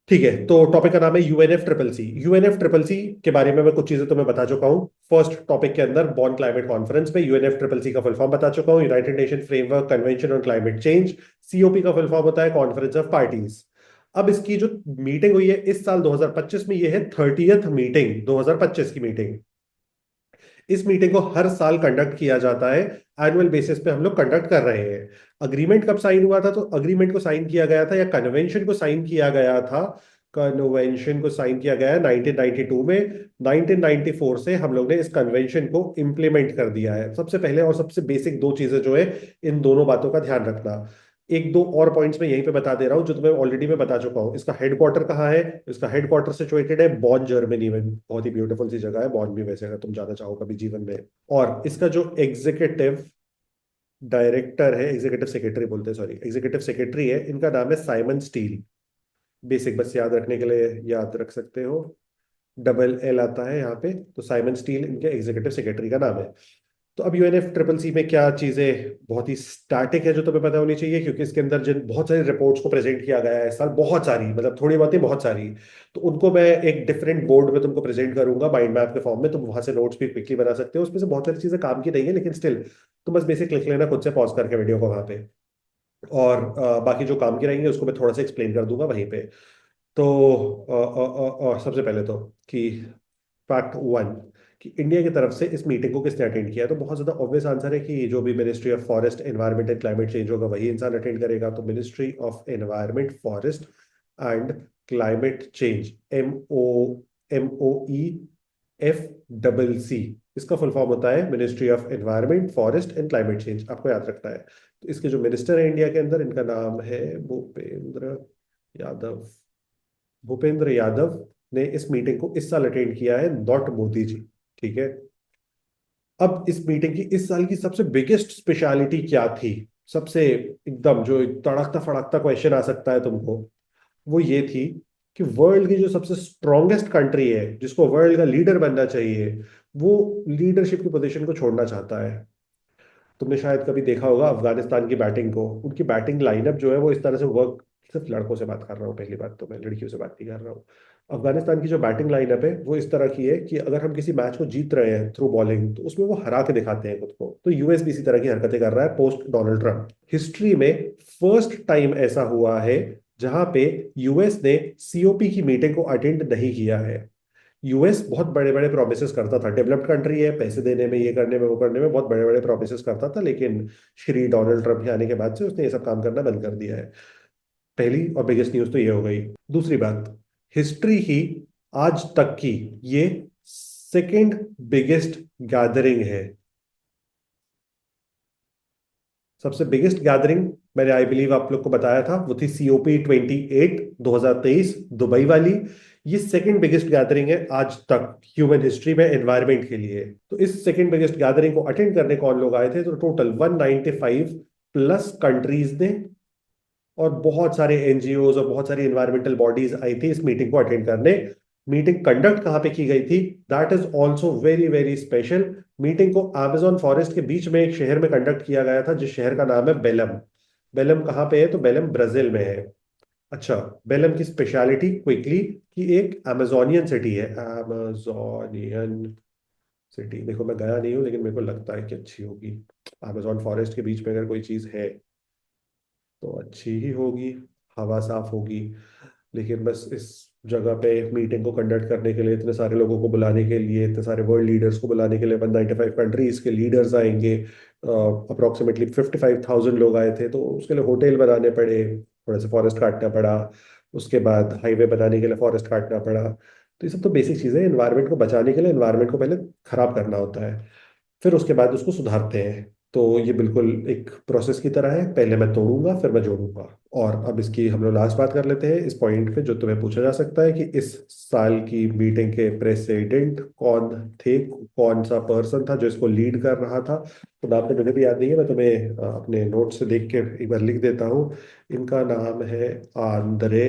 ठीक है, तो टॉपिक का नाम है UNFCCC। UNFCCC के बारे में मैं कुछ चीजें तुम्हें बता चुका हूँ फर्स्ट टॉपिक के अंदर, बॉन क्लाइमेट कॉन्फ्रेंस में। UNFCCC का फुल फॉर्म बता चुका हूँ, United nation framework convention on climate change. COP का फुल फॉर्म होता है कॉन्फ्रेंस ऑफ पार्टीज। अब इसकी जो मीटिंग हुई है इस साल 2025 में, ये है 30th मीटिंग, 2025 की मीटिंग। इस मीटिंग को हर साल कंडक्ट किया जाता है, एनुअल बेसिस पे हम लोग कंडक्ट कर रहे हैं। अग्रीमेंट कब साइन हुआ था, तो अग्रीमेंट को साइन किया गया था, या कन्वेंशन को साइन किया गया था, कन्वेंशन को साइन किया गया है 1992 में। 1994 से हम लोग ने इस कन्वेंशन को इम्प्लीमेंट कर दिया है। सबसे पहले और सबसे बेसिक दो चीजें जो है, इन दोनों बातों का ध्यान रखना। एक दो और पॉइंट्स में यहीं पे बता दे रहा हूँ जो तुम्हें ऑलरेडी मैं बता चुका हूँ। इसका हेडक्वार्टर कहाँ है, इसका हेडक्वार्टर सिचुएटेड है बॉन, जर्मनी में। बहुत ही ब्यूटीफुल सी जगह है बॉन भी, वैसे अगर तुम जाना चाहो कभी जीवन में। और इसका जो एग्जीक्यूटिव डायरेक्टर है, एग्जीक्यूटिव सेक्रेटरी बोलते हैं, सॉरी, एग्जीक्यूटिव सेक्रेटरी है, इनका नाम है साइमन स्टील। बेसिक बस याद रखने के लिए याद रख सकते हो, डबल L आता है यहाँ पे। तो साइमन स्टील इनके एग्जीक्यूटिव सेक्रेटरी का नाम है। तो अब UNFCCC में क्या चीजें बहुत ही स्टैटिक है जो तुम्हें पता होनी चाहिए, क्योंकि इसके अंदर जिन बहुत सारी रिपोर्ट्स को प्रेजेंट किया गया है इस साल, बहुत सारी, मतलब थोड़ी बहुत ही बहुत सारी। तो उनको मैं एक डिफरेंट बोर्ड में तुमको प्रेजेंट करूंगा माइंड मैप के फॉर्म में, तुम वहां से नोट्स भी क्विकली बना सकते हो। उसमें से बहुत सारी चीजें काम की नहीं है, लेकिन स्टिल तुम बस बेसिक लिख लेना खुद से पॉज करके वीडियो को वहां पे। और बाकी जो काम की रहेंगे उसको मैं थोड़ा सा एक्सप्लेन कर दूंगा वहीं पे। तो सबसे पहले तो कि फैक्ट 1, कि इंडिया की तरफ से इस मीटिंग को किसने अटेंड किया है, तो बहुत ज्यादा ऑब्वियस आंसर है कि जो भी ministry of forest environment and climate change होगा वही इंसान अटेंड करेगा। तो ministry of environment, forest and climate change, MOEFCC। इसका फुल फॉर्म होता है ministry of environment, forest and climate change, आपको याद रखना है। तो इसके जो मिनिस्टर है इंडिया के अंदर, इनका नाम है यादव भूपेंद्र यादव ने इस मीटिंग को इस साल अटेंड किया है, नॉट मोदी जी। ठीक है। अब इस मीटिंग की इस साल की सबसे बिगेस्ट स्पेशलिटी क्या थी, सबसे एकदम जो तड़कता फड़कता क्वेश्चन आ सकता है तुमको, वो ये थी कि वर्ल्ड की जो सबसे स्ट्रॉन्गेस्ट कंट्री है, जिसको वर्ल्ड का लीडर बनना चाहिए, वो लीडरशिप की पोजीशन को छोड़ना चाहता है। तुमने शायद कभी देखा होगा अफगानिस्तान की बैटिंग को, उनकी बैटिंग लाइनअप जो है वो इस तरह से वर्क, सिर्फ लड़कों से बात कर रहा हूँ पहली बात, तो मैं लड़कियों से बात नहीं कर रहा हूँ। अफगानिस्तान की जो बैटिंग लाइनअप है वो इस तरह की है कि अगर हम किसी मैच को जीत रहे हैं थ्रू बॉलिंग, तो उसमें वो हरा के दिखाते हैं खुद को। तो यूएस भी इसी तरह की हरकतें कर रहा है पोस्ट डोनाल्ड ट्रंप। हिस्ट्री में फर्स्ट टाइम ऐसा हुआ है जहां पे यूएस ने सीओपी की मीटिंग को अटेंड नहीं किया है। यूएस बहुत बड़े बड़े प्रोमिस करता था, डेवलप्ड कंट्री है, पैसे देने में, ये करने में, वो करने में बहुत बड़े बड़े प्रोमिस करता था, लेकिन श्री डोनाल्ड ट्रंप के आने के बाद से उसने ये सब काम करना बंद कर दिया है। पहली और बिगेस्ट न्यूज तो ये हो गई। दूसरी बात, हिस्ट्री ही आज तक की ये सेकंड बिगेस्ट गैदरिंग है। सबसे बिगेस्ट गैदरिंग मैंने आई बिलीव आप लोग को बताया था, वो थी COP28 2023 दुबई वाली। ये सेकंड बिगेस्ट गैदरिंग है आज तक ह्यूमन हिस्ट्री में एनवायरनमेंट के लिए। तो इस सेकंड बिगेस्ट गैदरिंग को अटेंड करने कौन लोग आए थे, तो टोटल 195 प्लस कंट्रीज ने, और बहुत सारे एनजीओज और बहुत सारी एनवायरमेंटल बॉडीज आई थी इस मीटिंग को अटेंड करने। मीटिंग कंडक्ट कहाँ पे की गई थी, that is also very very special. Meeting को अमेजोन फॉरेस्ट के बीच में एक शहर में कंडक्ट किया गया था, जिस शहर का नाम है बेलम। बेलम कहाँ पे है, तो बेलम ब्राजील में है। अच्छा, बेलम की स्पेशलिटी क्विकली, कि एक अमेजोनियन सिटी है, अमेजोनियन सिटी। देखो मैं गया नहीं हूँ, लेकिन मेरे को लगता है कि अच्छी होगी। अमेजोन फॉरेस्ट के बीच में अगर कोई चीज है तो अच्छी ही होगी, हवा साफ होगी। लेकिन बस इस जगह पे मीटिंग को कंडक्ट करने के लिए, इतने सारे लोगों को बुलाने के लिए, इतने सारे वर्ल्ड लीडर्स को बुलाने के लिए, 195 कंट्रीज के लीडर्स आएंगे, अप्रोक्सीमेटली 55,000 लोग आए थे, तो उसके लिए होटल बनाने पड़े, थोड़ा सा फॉरेस्ट काटना पड़ा, उसके बाद हाईवे बनाने के लिए फॉरेस्ट काटना पड़ा। तो ये सब तो बेसिक चीज़ें, एनवायरनमेंट को बचाने के लिए एनवायरनमेंट को पहले खराब करना होता है, फिर उसके बाद उसको सुधारते हैं। तो ये बिल्कुल एक प्रोसेस की तरह है, पहले मैं तोड़ूंगा फिर मैं जोड़ूंगा। और अब इसकी हम लोग लास्ट बात कर लेते हैं इस पॉइंट पे, जो तुम्हें पूछा जा सकता है कि इस साल की मीटिंग के प्रेसिडेंट कौन थे, कौन सा पर्सन था जो इसको लीड कर रहा था। तो नाम तो मुझे भी याद नहीं है, मैं तुम्हें अपने नोट से देख के एक बार लिख देता हूँ। इनका नाम है आंद्रे।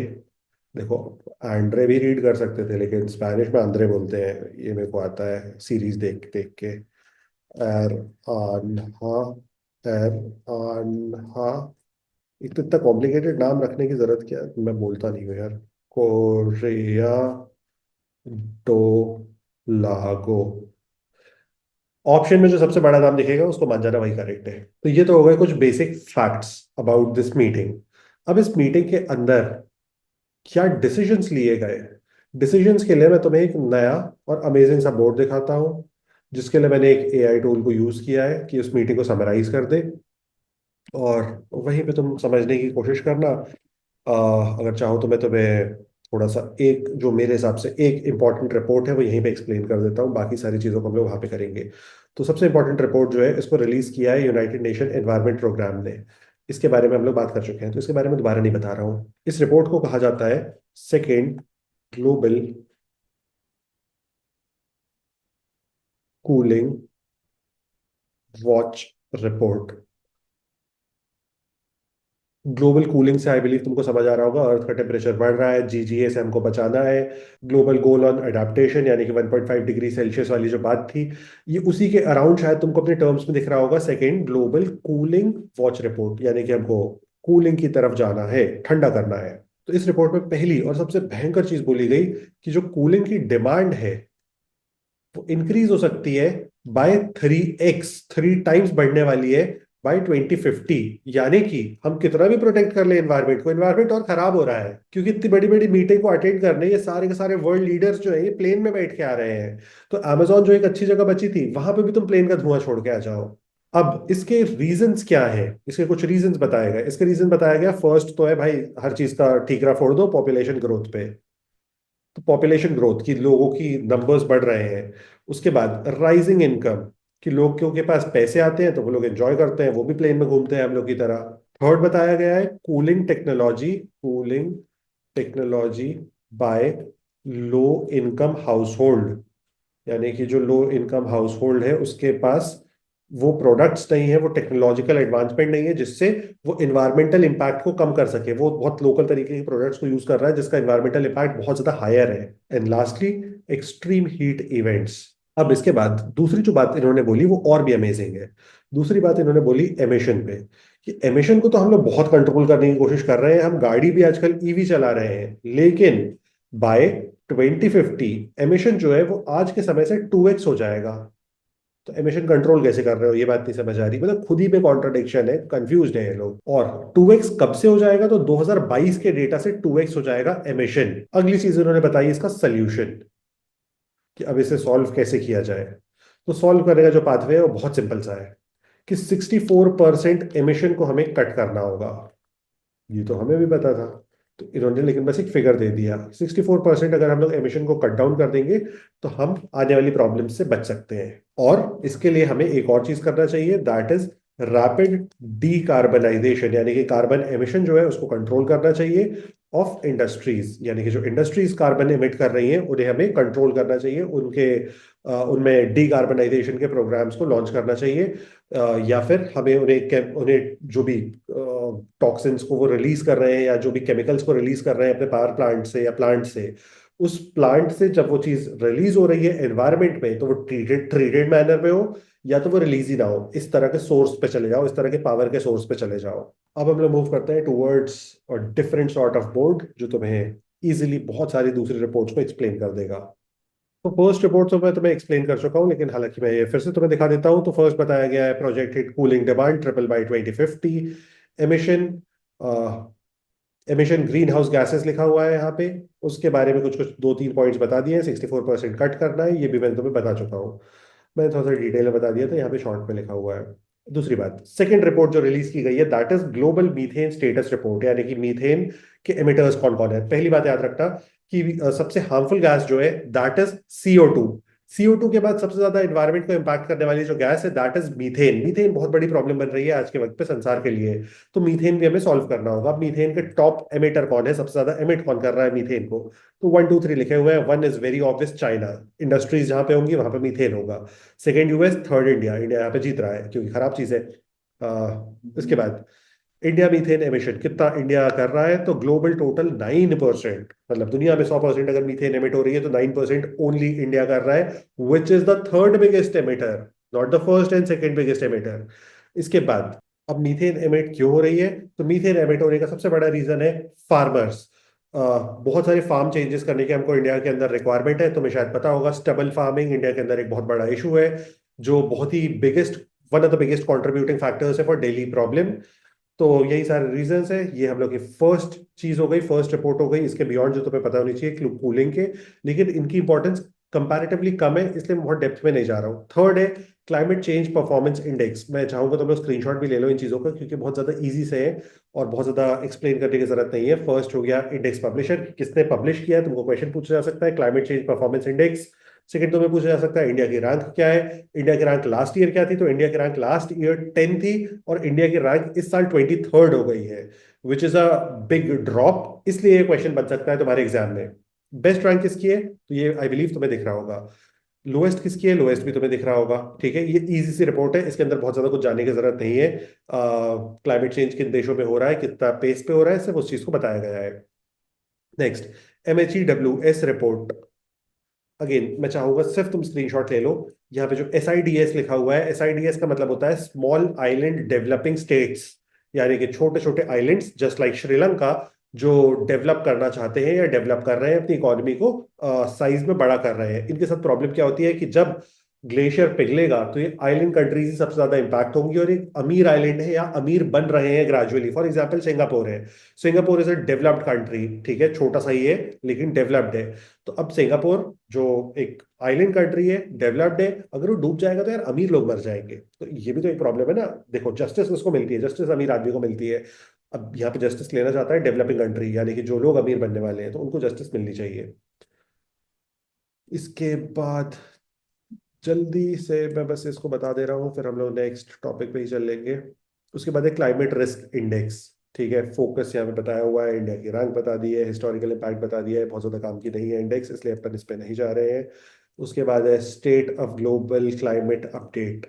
देखो, एंड्रे भी रीड कर सकते थे, लेकिन स्पेनिश में आंद्रे बोलते हैं, ये मेरे को आता है सीरीज देख देख के। एर आन्हा, एर आन्हा। एक तो इतना कॉम्प्लिकेटेड नाम रखने की जरूरत क्या है, मैं बोलता नहीं हूँ यार। कोरिया डो लागो। ऑप्शन में जो सबसे बड़ा नाम दिखेगा उसको मान जाना, वही करेक्ट है। तो ये तो हो गए कुछ basic facts about this meeting. अब इस मीटिंग के अंदर क्या डिसीजंस लिए गए, डिसीजंस के लिए मैं तुम्हें एक नया और अमेजिंग सा बोर्ड दिखाता हूँ, जिसके लिए मैंने एक AI टूल को यूज किया है कि उस मीटिंग को समराइज कर दे, और वहीं पे तुम समझने की कोशिश करना। अगर चाहो तो मैं तुम्हें थोड़ा सा, एक जो मेरे हिसाब से एक इंपॉर्टेंट रिपोर्ट है वो यहीं पे एक्सप्लेन कर देता हूँ, बाकी सारी चीज़ों को हम लोग वहाँ पे करेंगे। तो सबसे इंपॉर्टेंट रिपोर्ट जो है, इसको रिलीज किया है यूनाइटेड नेशन एनवायरनमेंट प्रोग्राम ने। इसके बारे में हम लोग बात कर चुके हैं, तो इसके बारे में दोबारा नहीं बता रहा हूँ। इस रिपोर्ट को कहा जाता है second global cooling watch report. Global cooling से आई बिलीव तुमको समझ आ रहा होगा, अर्थ का टेम्परेचर बढ़ रहा है, GGA से हमको बचाना है। ग्लोबल गोल ऑन अडेप्टेशन, यानी कि 1.5 डिग्री सेल्सियस वाली जो बात थी, ये उसी के अराउंड शायद तुमको अपने टर्म्स में दिख रहा होगा, second global cooling watch report, यानी कि हमको कूलिंग की तरफ जाना है, ठंडा करना है। तो इस रिपोर्ट में पहली और सबसे भयंकर चीज बोली गई कि जो कूलिंग की डिमांड है वो इंक्रीज हो सकती है बाय 3x, 3 टाइम्स बढ़ने वाली है बाय 2050। यानी कि हम कितना भी प्रोटेक्ट कर ले एनवायरनमेंट को, एनवायरनमेंट और खराब हो रहा है, क्योंकि इतनी बड़ी बड़ी मीटिंग को अटेंड करने ये सारे के सारे वर्ल्ड लीडर्स जो है ये प्लेन में बैठ के आ रहे हैं। तो अमेजोन जो एक अच्छी जगह बची थी, वहां पे भी तुम प्लेन का धुआं छोड़ के आ जाओ। अब इसके रीजंस क्या है, इसके कुछ रीजंस बताए गए। इसके रीजन बताया गया, फर्स्ट तो है भाई, हर चीज का ठीकरा फोड़ दो पॉपुलेशन ग्रोथ पे। तो पॉपुलेशन ग्रोथ की, लोगों की नंबर्स बढ़ रहे हैं। उसके बाद राइजिंग इनकम, कि लोग के पास पैसे आते हैं तो वो लोग एंजॉय करते हैं, वो भी प्लेन में घूमते हैं हम लोग की तरह। थर्ड बताया गया है cooling technology, cooling technology by low income house hold. यानी कि जो लो इनकम हाउस होल्ड है उसके पास वो प्रोडक्ट्स नहीं है, वो टेक्नोलॉजिकल एडवांसमेंट नहीं है जिससे वो इन्वायरमेंटल इम्पैक्ट को कम कर सके। वो बहुत लोकल तरीके के प्रोडक्ट्स को यूज कर रहा है जिसका इन्वायरमेंटल इम्पैक्ट बहुत ज्यादा हायर है। And lastly extreme heat events. अब इसके बाद दूसरी जो बात इन्होंने बोली वो और भी अमेजिंग है। दूसरी बात इन्होंने बोली एमिशन पे, कि एमिशन को तो हम लोग बहुत कंट्रोल करने की कोशिश कर रहे हैं, हम गाड़ी भी आजकल ईवी चला रहे हैं, लेकिन बाय 2050 एमिशन जो है वो आज के समय से 2x हो जाएगा। तो एमिशन कंट्रोल कैसे कर रहे हो, ये बात नहीं समझ आ रही। मतलब खुद ही में कॉन्ट्रडिक्शन है, कंफ्यूज है ये लोग। और 2x कब से हो जाएगा, तो 2022 के डेटा से 2x हो जाएगा एमिशन। अगली चीज उन्होंने बताई इसका सोल्यूशन, कि अब इसे सॉल्व कैसे किया जाए। तो सॉल्व करने का जो पाथवे है वो बहुत सिंपल सा है, कि 64% एमिशन को हमें कट करना होगा। ये तो हमें भी पता था, तो इन्होंने लेकिन बस एक फिगर दे दिया। 64% अगर हम लोग एमिशन को कट डाउन कर देंगे तो हम आने वाली प्रॉब्लम से बच सकते हैं। और इसके लिए हमें एक और चीज करना चाहिए, दैट इज रैपिड डीकार्बनाइजेशन, यानी कि कार्बन एमिशन जो है उसको कंट्रोल करना चाहिए ऑफ इंडस्ट्रीज। यानी कि जो इंडस्ट्रीज कार्बन एमिट कर रही हैं उन्हें हमें कंट्रोल करना चाहिए, उनमें डीकार्बनाइजेशन के प्रोग्राम्स को लॉन्च करना चाहिए। या फिर हमें उन्हें जो भी टॉक्सिन्स को वो रिलीज कर रहे हैं या जो भी केमिकल्स को रिलीज कर रहे हैं अपने पावर प्लांट से या प्लांट से, उस प्लांट से जब वो चीज रिलीज हो रही है एनवायरमेंट में, तो वो ट्रीटेड ट्रीटेड मैनर में हो, या तो वो रिलीज ही ना हो, इस तरह के सोर्स पे चले जाओ, इस तरह के पावर के सोर्स पे चले जाओ। अब हम लोग मूव करते हैं टूवर्ड्स और डिफरेंट सॉर्ट ऑफ बोर्ड जो तुम्हें इजीली बहुत सारी दूसरी रिपोर्ट्स को एक्सप्लेन कर देगा। तो फर्स्ट रिपोर्ट तो मैं तुम्हें एक्सप्लेन कर चुका हूँ, लेकिन हालांकि मैं ये फिर से तुम्हें दिखा देता हूँ। तो फर्स्ट बताया गया है project heat cooling demand triple by 2050। Emission, emission green house gases लिखा हुआ है यहाँ पे। उसके बारे में कुछ कुछ दो तीन पॉइंट्स बता दिए हैं। 64% कट करना है, ये भी मैंने तुम्हें बता चुका हूँ। मैंने थोड़ा सा डिटेल में बता दिया था, यहाँ पे शॉर्ट में लिखा हुआ है। दूसरी बात, सेकंड रिपोर्ट जो रिलीज की गई है that is global methane status report, यानी कि मीथेन के एमिटर्स कौन कौन है। पहली बात याद रखना कि सबसे हार्मफुल गैस जो है दैट इज CO2। CO2 के बाद सबसे ज्यादा एनवायरमेंट को इम्पैक्ट करने वाली जो गैस है दैट इज मीथेन। मीथेन बहुत बड़ी प्रॉब्लम बन रही है आज के वक्त पे संसार के लिए। तो मीथेन भी हमें सॉल्व करना होगा। अब मीथेन के टॉप एमिटर कौन है, सबसे ज्यादा एमिट कौन कर रहा है मीथेन को। तो 1 2 3 लिखे हुए हैं। One is very obvious, China. Industries जहां पे होंगी वहां पे मीथेन होगा। Second US, third India. India यहाँ पे जीत रहा है क्योंकि खराब चीज है। इसके बाद इंडिया मीथेन एमिशन कितना इंडिया कर रहा है, तो ग्लोबल टोटल 9%। मतलब दुनिया में 100% अगर मीथेन एमिट हो रही है तो 9% ओनली इंडिया कर रहा है, which is the third biggest emitter, not the first and second biggest emitter. इसके बाद अब मीथेन एमिट क्यों हो रही है, तो मीथेन एमिट होने का सबसे बड़ा रीजन है फार्मर्स। बहुत सारे फार्म चेंजेस करने की हमको इंडिया के अंदर रिक्वायरमेंट है। तुम्हें शायद पता होगा स्टबल फार्मिंग इंडिया के अंदर एक बहुत बड़ा इशू है, जो बहुत ही biggest, one of the biggest contributing factors है फॉर डेली प्रॉब्लम। तो यही सारे रीजंस है। ये हम लोग की फर्स्ट चीज हो गई, फर्स्ट रिपोर्ट हो गई। इसके बियॉन्ड जो तुम्हें पता होनी चाहिए कूलिंग के, लेकिन इनकी इंपॉर्टेंस कंपैरेटिवली कम है, इसलिए मैं बहुत डेप्थ में नहीं जा रहा हूँ। थर्ड है क्लाइमेट चेंज परफॉर्मेंस इंडेक्स। मैं चाहूंगा तुम लोग स्क्रीनशॉट भी ले लो इन चीजों का, क्योंकि बहुत ज्यादा इजी से है और बहुत ज्यादा एक्सप्लेन करने की जरूरत नहीं है। फर्स्ट हो गया इंडेक्स पब्लिशर, किसने पब्लिश किया है, तुमको क्वेश्चन पूछा जा सकता है, climate change performance index. Second तुम्हें पूछा जा सकता है इंडिया की रैंक क्या है। इंडिया की रैंक लास्ट ईयर क्या थी, तो इंडिया की रैंक लास्ट ईयर 10 थी, और इंडिया की रैंक इस साल 23rd हो गई है, which is a big drop. इसलिए ये क्वेश्चन बन सकता है तुम्हारे एग्जाम में। बेस्ट रैंक किसकी है, तो ये आई बिलीव तुम्हें दिख रहा होगा। लोएस्ट किसकी है, लोएस्ट भी तुम्हें दिख रहा होगा। ठीक है, ये इजी सी रिपोर्ट है, इसके अंदर बहुत ज्यादा कुछ जानने की जरूरत नहीं है। क्लाइमेट चेंज किन देशों में हो रहा है, कितना पेस पे हो रहा है, सिर्फ उस चीज को बताया गया है। Next, MHEWS report. अगेन मैं चाहूंगा सिर्फ तुम स्क्रीनशॉट ले लो। यहाँ पे जो SIDS लिखा हुआ है, SIDS का मतलब होता है स्मॉल आइलैंड डेवलपिंग स्टेट्स, यानी कि छोटे छोटे आइलैंड्स जस्ट लाइक श्रीलंका, जो डेवलप करना चाहते हैं या डेवलप कर रहे हैं, अपनी इकोनॉमी को साइज में बड़ा कर रहे हैं। इनके साथ प्रॉब्लम क्या होती है कि जब ग्लेशियर पिघलेगा तो ये आइलैंड कंट्रीज ही सबसे ज्यादा इंपैक्ट होंगी, और एक अमीर आइलैंड है या अमीर बन रहे हैं ग्रेजुअली। फॉर एग्जांपल सिंगापुर है। Singapore is a developed country, ठीक है, छोटा सा ही है लेकिन डेवलप्ड है। तो अब सिंगापुर जो एक आइलैंड कंट्री है, डेवलप्ड है, अगर वो डूब जाएगा तो यार अमीर लोग मर जाएंगे। तो ये भी तो एक प्रॉब्लम है ना। देखो, जस्टिस किसको मिलती है? जस्टिस अमीर आदमी को मिलती है। अब यहाँ पे जस्टिस लेना चाहता है डेवलपिंग कंट्री, यानी कि जो लोग अमीर बनने वाले हैं, तो उनको जस्टिस मिलनी चाहिए। इसके बाद जल्दी से मैं बस इसको बता दे रहा हूँ, फिर हम लोग नेक्स्ट टॉपिक पे ही चल लेंगे। उसके बाद है क्लाइमेट रिस्क इंडेक्स। ठीक है, फोकस यहाँ पे बताया हुआ है, इंडिया की रैंक बता दी है, हिस्टोरिकल इम्पैक्ट बता दिया है, बहुत ज्यादा काम की नहीं है इंडेक्स, इसलिए अपन इस पे नहीं जा रहे हैं। उसके बाद है state of global climate update.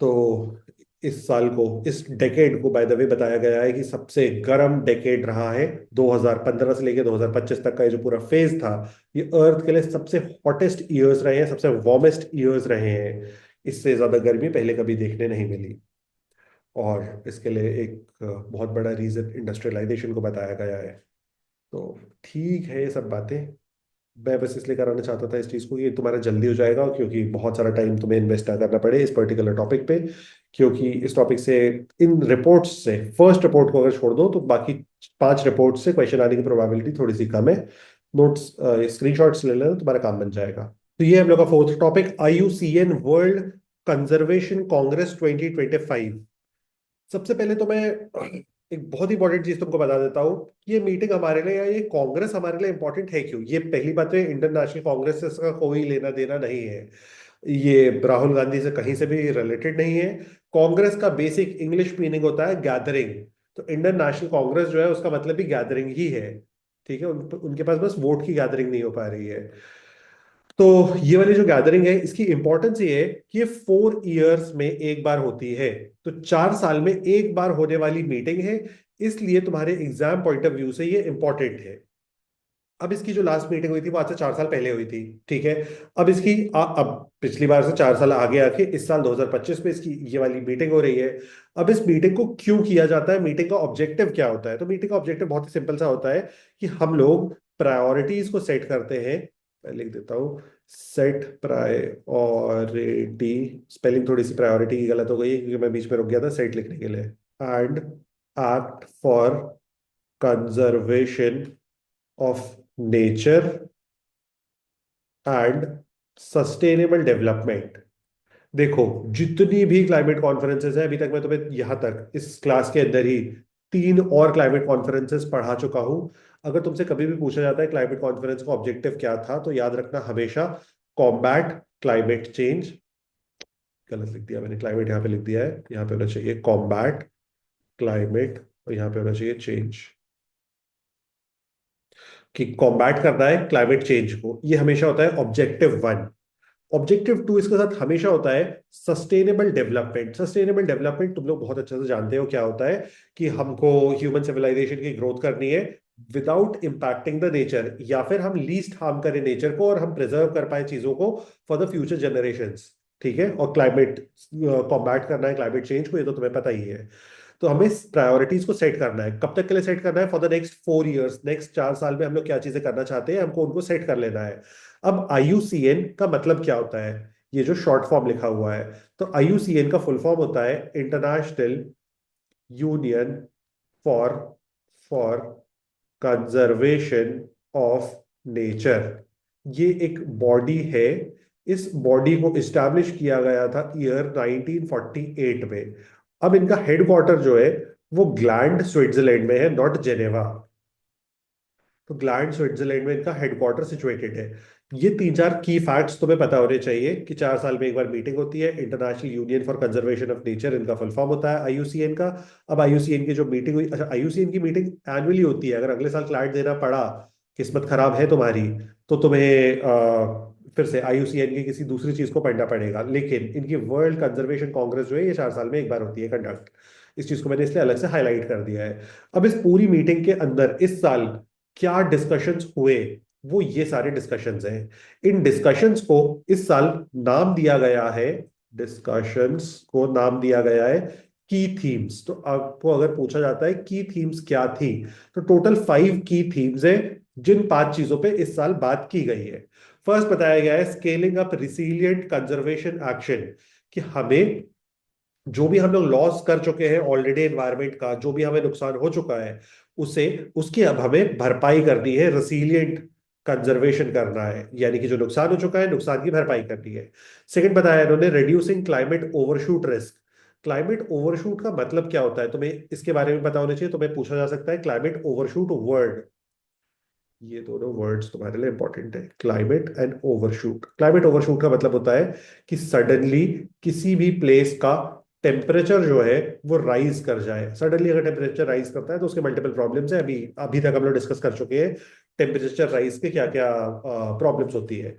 तो इस साल को, इस डेकेड को बाय द वे बताया गया है कि सबसे गर्म डेकेड रहा है। 2015 से लेकर 2025 तक का ये जो पूरा फेज था, ये अर्थ के लिए सबसे हॉटेस्ट ईयर्स रहे हैं, सबसे वार्मेस्ट ईयर्स रहे हैं। इससे ज्यादा गर्मी पहले कभी देखने नहीं मिली। और इसके लिए एक बहुत बड़ा रीजन इंडस्ट्रियलाइजेशन को बताया गया है। तो ठीक है, ये सब बातें मैं बस इसलिए कराना चाहता था इस चीज को, कि तुम्हारा जल्दी हो जाएगा, क्योंकि बहुत सारा टाइम तुम्हें इन्वेस्ट ना करना पड़े इस पर्टिकुलर टॉपिक पे। क्योंकि इस टॉपिक से, इन रिपोर्ट्स से, फर्स्ट रिपोर्ट को अगर छोड़ दो तो बाकी 5 रिपोर्ट से क्वेश्चन आने की प्रोबेबिलिटी थोड़ी सी कम है। नोट्स, स्क्रीनशॉट्स ले लेना, तुम्हारा काम बन जाएगा। तो ये हम लोग का fourth topic, IUCN world conservation Congress 2025। सबसे पहले तो मैं एक बहुत इंपॉर्टेंट चीज तुमको बता देता हूँ कि ये मीटिंग हमारे लिए, या ये कांग्रेस हमारे लिए इंपॉर्टेंट है क्यों। ये पहली बात तो, इंटरनेशनल कांग्रेस से इसका कोई लेना देना नहीं है। ये राहुल गांधी से कहीं से भी रिलेटेड नहीं है। कांग्रेस का बेसिक इंग्लिश मीनिंग होता है गैदरिंग। तो इंडियन नेशनल कांग्रेस जो है उसका मतलब भी गैदरिंग ही है। ठीक है, उनके पास बस वोट की गैदरिंग नहीं हो पा रही है। तो ये वाली जो गैदरिंग है, इसकी इंपॉर्टेंस ये है कि ये 4 इयर्स में एक बार होती है। तो 4 साल में एक बार होने वाली मीटिंग है। इसलिए तुम्हारे एग्जाम पॉइंट ऑफ व्यू से ये इंपॉर्टेंट है। अब इसकी जो लास्ट मीटिंग हुई थी वो आज से 4 साल पहले हुई थी। ठीक है। अब इसकी अब पिछली बार से 4 साल आगे आके इस साल 2025 में इसकी ये वाली मीटिंग हो रही है। अब इस मीटिंग को क्यों किया जाता है, मीटिंग का ऑब्जेक्टिव क्या होता है? तो मीटिंग का ऑब्जेक्टिव बहुत ही सिंपल सा होता है कि हम लोग प्रायोरिटीज को सेट करते हैं। मैं लिख देता हूँ, सेट प्रायोरिटी। स्पेलिंग थोड़ी सी प्रायोरिटी की गलत हो गई है, क्योंकि मैं बीच में रुक गया था सेट लिखने के लिए। And act for conservation of nature and sustainable development. देखो, जितनी भी क्लाइमेट कॉन्फ्रेंसेस है, अभी तक मैं तुम्हें यहां तक इस क्लास के अंदर ही 3 और क्लाइमेट कॉन्फ्रेंसेस पढ़ा चुका हूं। अगर तुमसे कभी भी पूछा जाता है क्लाइमेट कॉन्फ्रेंस का ऑब्जेक्टिव क्या था, तो याद रखना हमेशा, कॉम्बैट क्लाइमेट चेंज। गलत लिख दिया मैंने, क्लाइमेट यहाँ पे लिख दिया है, यहाँ पे होना चाहिए कॉम्बैट क्लाइमेट, और यहाँ पे होना चाहिए चेंज। कि कॉम्बैट करना है क्लाइमेट चेंज को, ये हमेशा होता है ऑब्जेक्टिव 1। ऑब्जेक्टिव 2 इसके साथ हमेशा होता है सस्टेनेबल डेवलपमेंट। सस्टेनेबल डेवलपमेंट तुम लोग बहुत अच्छे से जानते हो क्या होता है, कि हमको ह्यूमन सिविलाइजेशन की ग्रोथ करनी है विदाउट इम्पैक्टिंग द नेचर, या फिर हम लीस्ट हार्म करें नेचर को और हम प्रिजर्व कर पाए चीजों को फॉर द फ्यूचर जनरेशंस। ठीक है, और क्लाइमेट कॉम्बैट करना है क्लाइमेट चेंज को, ये तो तुम्हें पता ही है। तो हमें प्रायोरिटीज को सेट करना है, कब तक के लिए सेट करना है? For the next 4 years, next 4 साल में हम लोग क्या चीजें करना चाहते हैं, हमको उनको सेट कर लेना है। अब IUCN का मतलब क्या होता है? ये जो शॉर्ट फॉर्म लिखा हुआ है, तो IUCN का फुल फॉर्म होता है international union for for conservation of nature. ये एक बॉडी है। इस बॉडी को इस्टेब्लिश किया गया था ईयर 1948 में। अब इनका हेडक्वार्टर जो है वो ग्लैंड स्विट्जरलैंड में है, नॉट जेनेवा। तो ग्लैंड स्विट्जरलैंड में इनका हेडक्वार्टर सिचुएटेड है। ये 3-4 की फैक्ट्स तुम्हें पता होने चाहिए कि 4 साल में एक बार मीटिंग होती है। International union for conservation of nature इनका फुल फॉर्म होता है IUCN का। अब IUCN की जो मीटिंग हुई, अच्छा, IUCN की मीटिंग एनुअली होती है। अगर अगले साल क्लाइंट देना पड़ा, किस्मत खराब है तुम्हारी, तो तुम्हें फिर से IUCN की किसी दूसरी चीज को पढ़ना पड़ेगा। लेकिन इनकी वर्ल्ड कंजर्वेशन कांग्रेस जो है, ये 4 साल में एक बार होती है कंडक्ट। इस चीज को मैंने इसलिए अलग से हाईलाइट कर दिया है। अब इस पूरी मीटिंग के अंदर इस साल क्या डिस्कशंस हुए, वो ये सारे डिस्कशंस हैं। इन डिस्कशंस को इस साल नाम दिया गया है, डिस्कशंस को नाम दिया गया है की थीम्स। तो आपको अगर पूछा जाता है की थीम्स क्या थी, तो टोटल 5 की थीम्स है जिन 5 चीजों पे इस साल बात की गई है। फर्स्ट बताया गया है scaling up resilient conservation action, कि हमें जो भी हम लोग लॉस कर चुके हैं ऑलरेडी एनवायरमेंट का, जो भी हमें नुकसान हो चुका है, उसे उसकी अब हमें भरपाई करनी है, रिसिलियंट कंजर्वेशन करना है, यानी कि जो नुकसान हो चुका है नुकसान की भरपाई करनी है। सेकंड बताया इन्होंने reducing climate overshoot risk. Climate overshoot का मतलब क्या होता है, तुम्हें इसके बारे में पता होना चाहिए, तुम्हें पूछा जा सकता है क्लाइमेट ओवरशूट वर्ड। ये दोनों वर्ड्स तुम्हारे लिए इंपॉर्टेंट है, climate and overshoot. Climate overshoot का मतलब होता है कि सडनली किसी भी प्लेस का टेम्परेचर जो है वो राइज कर जाए। सडनली अगर टेम्परेचर राइज करता है तो उसके मल्टीपल प्रॉब्लम्स है, अभी अभी तक हम लोग डिस्कस कर चुके हैं टेम्परेचर राइज के क्या क्या प्रॉब्लम्स होती है।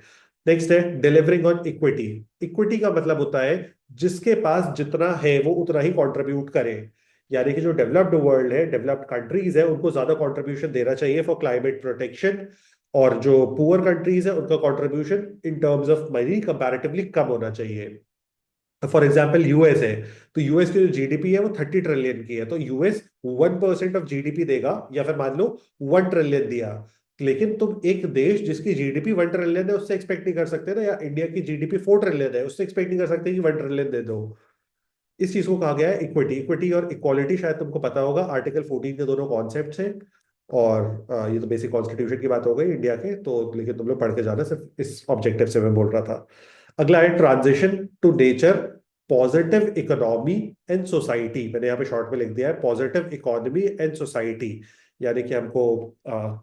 नेक्स्ट है डिलीवरिंग ऑन इक्विटी। इक्विटी का मतलब होता है जिसके पास जितना है वो उतना ही कंट्रीब्यूट करे, यानी कि जो डेवलप्ड वर्ल्ड है, डेवलप्ड कंट्रीज है, उनको ज्यादा कंट्रीब्यूशन देना चाहिए फॉर क्लाइमेट प्रोटेक्शन, और जो पुअर कंट्रीज है उनका contribution in terms of money comparatively कम होना चाहिए। फॉर एग्जाम्पल यूएस है, तो यूएस की जो जीडीपी है वो 30 ट्रिलियन की है, तो यूएस 1% ऑफ जीडीपी देगा, या फिर मान लो 1 ट्रिलियन दिया। लेकिन तुम एक देश जिसकी जीडीपी 1 ट्रिलियन है उससे एक्सपेक्ट नहीं कर सकते ना, या इंडिया की जीडीपी 4 ट्रिलियन है उससे एक्सपेक्ट नहीं कर सकते कि 1 ट्रिलियन दे दो। इस चीज को कहा गया है इक्विटी। इक्विटी और इक्वालिटी शायद तुमको पता होगा, आर्टिकल 14 के दोनों कॉन्सेप्ट्स हैं। और ये तो बेसिक कॉन्स्टिट्यूशन की बात हो गई इंडिया के तो, लेकिन तुम लोग पढ़ के जाना, सिर्फ इस ऑब्जेक्टिव से मैं बोल रहा था। अगला है transition to nature, positive economy and society. मैंने यहाँ पे शॉर्ट में लिख दिया है पॉजिटिव इकोनॉमी एंड सोसाइटी, यानी कि हमको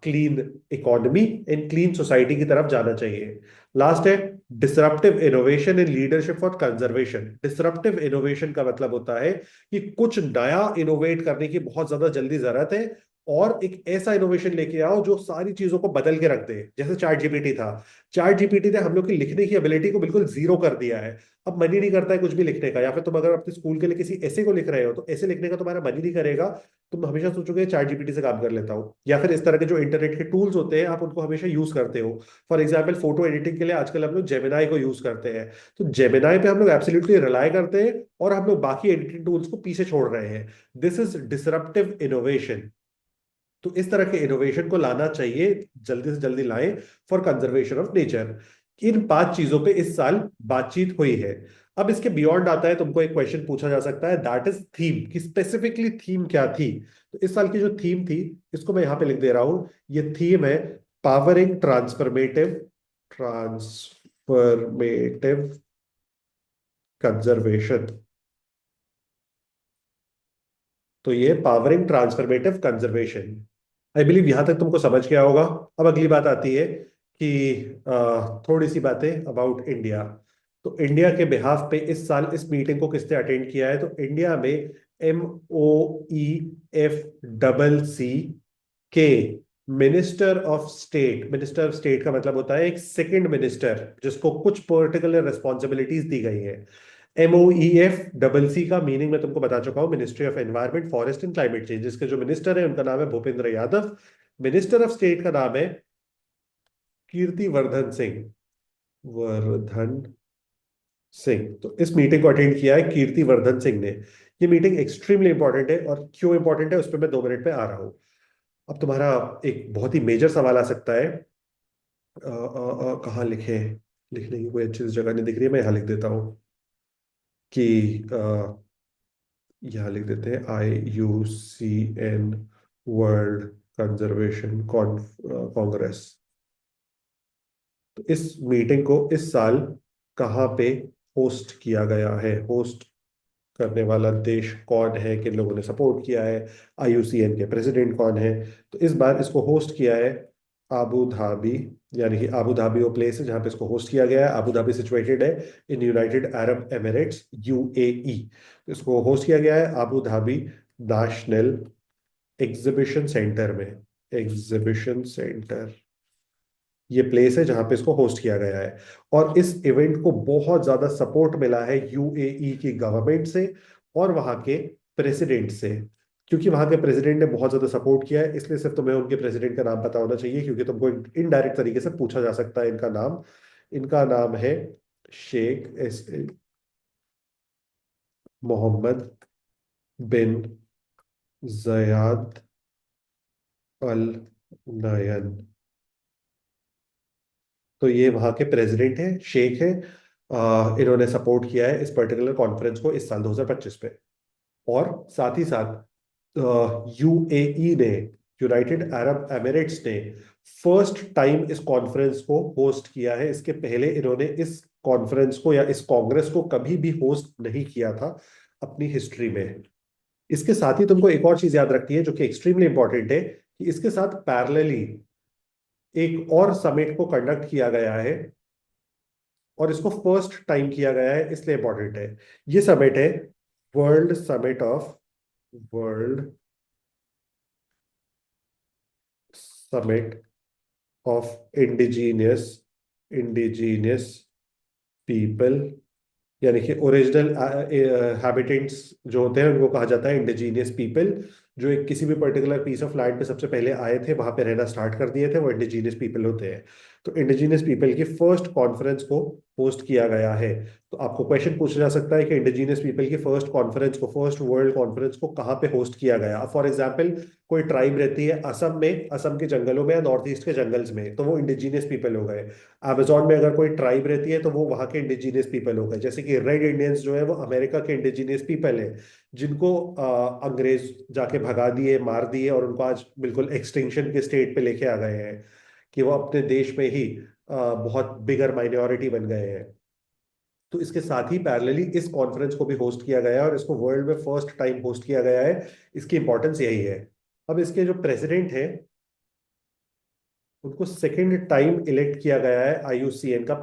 clean economy and clean society की तरफ जाना चाहिए। लास्ट है disruptive innovation in leadership for conservation. Disruptive innovation का मतलब होता है कि कुछ नया इनोवेट करने की बहुत ज्यादा जल्दी जरूरत है, और एक ऐसा इनोवेशन लेके आओ जो सारी चीजों को बदल के रख दे। जैसे चैट जीपीटी था, चैट जीपीटी ने हम लोग की लिखने की एबिलिटी को बिल्कुल जीरो कर दिया है। अब मन ही नहीं करता है कुछ भी लिखने का, या फिर तुम अगर अपने स्कूल के लिए किसी ऐसे को लिख रहे हो तो ऐसे लिखने का तुम्हारा मन ही नहीं करेगा, तुम हमेशा सोचोगे चैट जीपीटी से काम कर लेता हूँ। या फिर इस तरह के जो इंटरनेट के टूल्स होते हैं आप उनको हमेशा यूज करते हो। फॉर एग्जाम्पल फोटो एडिटिंग के लिए आजकल हम लोग जेमिनाई को यूज करते हैं, तो जेमिनाई पे हम लोग एब्सोल्युटली रिलाई करते हैं, और हम लोग बाकी एडिटिंग टूल्स को पीछे छोड़ रहे हैं। This is disruptive innovation. तो इस तरह के इनोवेशन को लाना चाहिए, जल्दी से जल्दी लाएं फॉर कंजर्वेशन ऑफ नेचर। इन 5 चीजों पे इस साल बातचीत हुई है। अब इसके बियॉन्ड आता है, तुमको एक क्वेश्चन पूछा जा सकता है, दैट इज थीम, कि स्पेसिफिकली थीम क्या थी। तो इस साल की जो थीम थी, इसको मैं यहां पे लिख दे रहा हूं, ये थीम है पावरिंग ट्रांसफॉर्मेटिव कंजर्वेशन। तो ये powering transformative conservation, I believe यहां तक तुमको समझ गया होगा। अब अगली बात आती है कि थोड़ी सी बातें अबाउट इंडिया। तो इंडिया के बिहाफ पे इस साल इस मीटिंग को किसने अटेंड किया है, तो इंडिया में MOEF के मिनिस्टर ऑफ स्टेट का मतलब होता है एक सेकंड मिनिस्टर, जिसको कुछ पर्टिकुलर रिस्पॉन्सिबिलिटीज दी गई है। MOEF का मीनिंग मैं तुमको बता चुका हूँ, ministry of environment forest and climate change. जिसके जो मिनिस्टर है उनका नाम है Bhupendra Yadav. Minister of state का नाम है कीर्ति वर्धन सिंह। वर्धन सिंह, तो इस मीटिंग को अटेंड किया है कीर्ति वर्धन सिंह ने। ये मीटिंग एक्सट्रीमली इंपॉर्टेंट है, और क्यों इंपॉर्टेंट है उस पर मैं 2 मिनट में आ रहा हूँ। अब तुम्हारा एक बहुत ही मेजर सवाल आ सकता है, कहाँ लिखे, लिखने की कोई अच्छी सी जगह नहीं दिख रही है, मैं यहाँ लिख देता हूँ कि यहाँ लिख देते हैं IUCN वर्ल्ड कंजर्वेशन कांग्रेस। तो इस मीटिंग को इस साल कहाँ पे होस्ट किया गया है, होस्ट करने वाला देश कौन है, किन लोगों ने सपोर्ट किया है, IUCN के प्रेसिडेंट कौन है। तो इस बार इसको होस्ट किया है आबू धाबी, यानी कि आबू धाबी वो प्लेस है जहाँ पे इसको होस्ट किया गया है। आबू धाबी सिचुएटेड है in United Arab Emirates, UAE। इसको होस्ट किया गया है Abu Dhabi national exhibition centre में। एग्जीबिशन सेंटर ये प्लेस है जहां पे इसको होस्ट किया गया है। और इस इवेंट को बहुत ज्यादा सपोर्ट मिला है UAE की गवर्नमेंट से और वहां के प्रेसिडेंट से। क्योंकि वहां के प्रेसिडेंट ने बहुत ज्यादा सपोर्ट किया है, इसलिए सिर्फ तुम्हें उनके प्रेसिडेंट का नाम पता होना चाहिए, क्योंकि तुमको इनडायरेक्ट तरीके से पूछा जा सकता है इनका नाम। इनका नाम है शेख मोहम्मद बिन जयाद अल नयन। तो ये वहाँ के प्रेसिडेंट है, शेख है। इन्होंने सपोर्ट किया है इस पर्टिकुलर कॉन्फ्रेंस को इस साल 2025 पे। और साथ ही साथ यूएई ने, यूनाइटेड अरब एमिरेट्स ने फर्स्ट टाइम इस कॉन्फ्रेंस को होस्ट किया है। इसके पहले इन्होंने इस कॉन्फ्रेंस को या इस कांग्रेस को कभी भी होस्ट नहीं किया था अपनी हिस्ट्री में। इसके साथ ही तुमको एक और चीज याद रखनी है जो कि एक्सट्रीमली इंपॉर्टेंट है, कि इसके साथ पैरेलली एक और समिट को कंडक्ट किया गया है, और इसको फर्स्ट टाइम किया गया है इसलिए इंपॉर्टेंट है। ये समिट है world summit of indigenous people, यानी कि ओरिजिनल हैबिटेंट्स जो होते हैं उनको कहा जाता है इंडिजीनियस पीपल। जो एक किसी भी पर्टिकुलर पीस ऑफ लैंड पे सबसे पहले आए थे, वहां पे रहना स्टार्ट कर दिए थे, वो इंडिजीनियस पीपल होते हैं। तो इंडिजीनियस पीपल की फर्स्ट कॉन्फ्रेंस को होस्ट किया गया है। तो आपको क्वेश्चन पूछा जा सकता है कि इंडिजीनियस पीपल की फर्स्ट कॉन्फ्रेंस को, फर्स्ट वर्ल्ड कॉन्फ्रेंस को कहाँ पे होस्ट किया गया। फॉर एग्जाम्पल, कोई ट्राइब रहती है असम में, असम के जंगलों में या नॉर्थ ईस्ट के जंगल्स में, तो वो इंडिजीनियस पीपल हो गए। अमेजोन में अगर कोई ट्राइब रहती है तो वो वहां के इंडिजीनियस पीपल हो गए। जैसे कि रेड इंडियंस जो है वो अमेरिका के इंडिजीनियस पीपल है, जिनको अंग्रेज जाके भगा दिए, मार दिए, और उनको आज बिल्कुल एक्सटिंक्शन के स्टेट पे लेके आ गए हैं, कि वो अपने देश में ही बहुत बिगर माइनॉरिटी बन गए हैं। तो इसके साथ ही पैरेलली इस कॉन्फ्रेंस को भी होस्ट किया गया है, और इसको वर्ल्ड में फर्स्ट टाइम होस्ट किया गया है। इसकी इंपॉर्टेंस यही है। अब इसके जो प्रेसिडेंट है, उनको सेकेंड टाइम इलेक्ट किया गया है आईयूसीएन का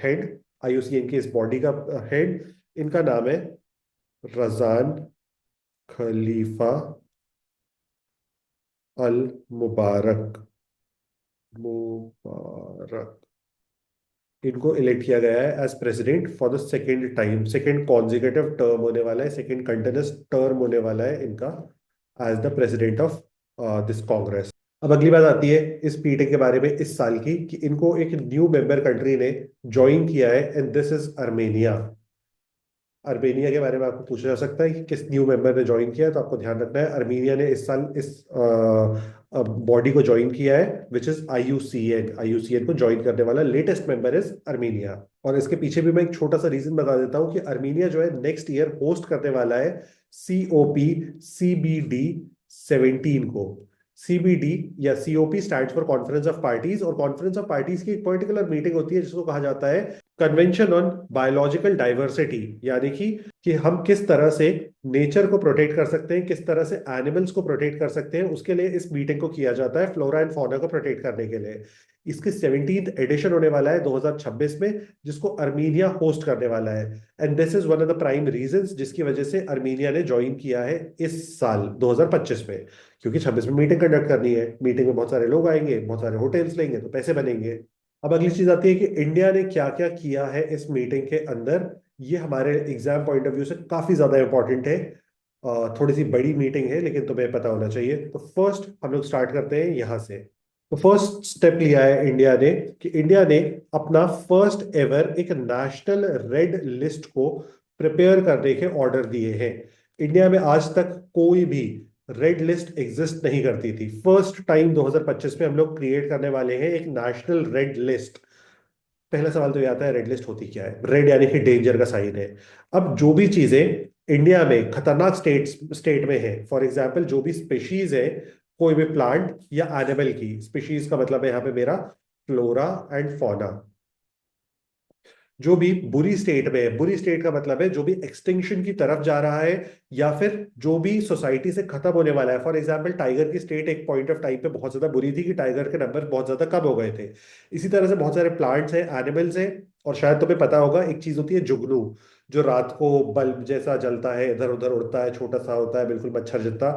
हेड, आईयूसीएन की इस बॉडी का हेड। इनका नाम है रजान खलीफा अल मुबारक, मुबारक। इनको इलेक्ट किया गया है as president for the second time, second consecutive term होने वाला है, सेकेंड कंटिन्यूस टर्म होने वाला है इनका as the president of this congress. अब अगली बात आती है इस मीटिंग के बारे में इस साल की, कि इनको एक न्यू मेंबर कंट्री ने ज्वाइन किया है, and this is Armenia. Armenia के बारे में आपको पूछा जा सकता है कि किस न्यू मेंबर ने ज्वाइन किया है, तो आपको ध्यान रखना है अर्मेनिया ने इस साल इस बॉडी को ज्वाइन किया है, विच इज आईयूसीएन। आईयूसीएन को ज्वाइन करने वाला लेटेस्ट मेंबर इज अर्मेनिया। और इसके पीछे भी मैं एक छोटा सा रीजन बता देता हूँ कि अर्मेनिया जो है नेक्स्ट ईयर होस्ट करने वाला है COP CBD 17 को। CBD या COP stand for conference of parties, और कॉन्फ्रेंस ऑफ पार्टीज की एक पर्टिकुलर मीटिंग होती है जिसको कहा जाता है कन्वेंशन ऑन बायोलॉजिकल डाइवर्सिटी, यानी कि हम किस तरह से नेचर को प्रोटेक्ट कर सकते हैं, किस तरह से एनिमल्स को प्रोटेक्ट कर सकते हैं, उसके लिए इस मीटिंग को किया जाता है, फ्लोरा एंड फौना को प्रोटेक्ट करने के लिए। इसकी 17th एडिशन होने वाला है 2026 में, जिसको अर्मीनिया होस्ट करने वाला है। And this is one of the prime reasons जिसकी वजह से अर्मीनिया ने ज्वाइन किया है इस साल 2025 में, क्योंकि 26 में मीटिंग कंडक्ट करनी है। मीटिंग में बहुत सारे लोग आएंगे, बहुत सारे होटल्स लेंगे, तो पैसे बनेंगे। अब अगली चीज आती है कि इंडिया ने क्या क्या किया है इस मीटिंग के अंदर। ये हमारे एग्जाम पॉइंट ऑफ व्यू से काफी ज्यादा इंपॉर्टेंट है। थोड़ी सी बड़ी मीटिंग है लेकिन तुम्हें पता होना चाहिए। तो फर्स्ट हम लोग स्टार्ट करते हैं यहाँ से। तो फर्स्ट स्टेप लिया है इंडिया ने, कि इंडिया ने अपना फर्स्ट एवर एक नेशनल रेड लिस्ट को प्रिपेयर करने के ऑर्डर दिए हैं। इंडिया में आज तक कोई भी रेड लिस्ट एग्जिस्ट नहीं करती थी। फर्स्ट टाइम 2025 में हम लोग क्रिएट करने वाले हैं एक नेशनल रेड लिस्ट। पहला सवाल तो ये आता है, रेड लिस्ट होती क्या है? रेड यानी कि डेंजर का साइन है। अब जो भी चीजें इंडिया में खतरनाक स्टेट में है, फॉर एग्जाम्पल जो भी स्पेशीज है, कोई भी प्लांट या एनिमल की स्पेशीज का मतलब है यहाँ पे मेरा फ्लोरा एंड फौना, जो भी बुरी स्टेट में है, बुरी स्टेट का मतलब है जो भी एक्सटिंक्शन की तरफ जा रहा है, या फिर जो भी सोसाइटी से खत्म होने वाला है। फॉर एग्जाम्पल टाइगर की स्टेट एक पॉइंट ऑफ टाइम पे बहुत ज्यादा बुरी थी, कि टाइगर के नंबर बहुत ज्यादा कम हो गए थे। इसी तरह से बहुत सारे प्लांट्स हैं, एनिमल्स हैं। और शायद तुम्हें पता होगा एक चीज होती है जुगनू, जो रात को बल्ब जैसा जलता है, इधर उधर उड़ता है, छोटा सा होता है, बिल्कुल मच्छर जितना।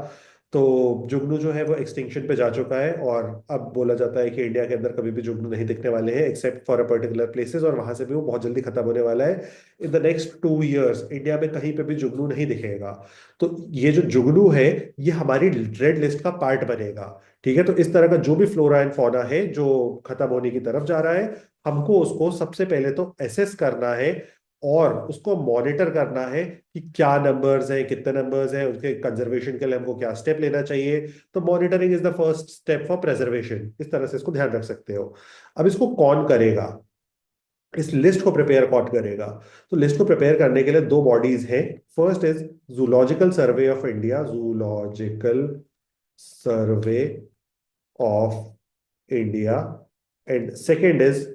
तो जुगनू जो है वो एक्सटिंक्शन पे जा चुका है, और अब बोला जाता है कि इंडिया के अंदर कभी भी जुगनू नहीं दिखने वाले हैं except for a particular places, और वहां से भी वो बहुत जल्दी खत्म होने वाला है। In the next 2 years India में कहीं पे भी जुगनू नहीं दिखेगा। तो ये जो जुगनू है, ये हमारी रेड लिस्ट का पार्ट बनेगा। ठीक है, तो इस तरह का जो भी फ्लोरा एंड फौना है जो खत्म होने की तरफ जा रहा है, हमको उसको सबसे पहले तो एसेस करना है, और उसको मॉनिटर करना है कि क्या नंबर्स हैं, कितने नंबर्स हैं, उनके कंजर्वेशन के लिए हमको क्या स्टेप लेना चाहिए। तो monitoring is the first step for preservation, इस तरह से इसको ध्यान रख सकते हो। अब इसको कौन करेगा, इस लिस्ट को प्रिपेयर कौन करेगा? तो लिस्ट को प्रिपेयर करने के लिए दो बॉडीज हैं। First is zoological survey of India, zoological survey of India, and second is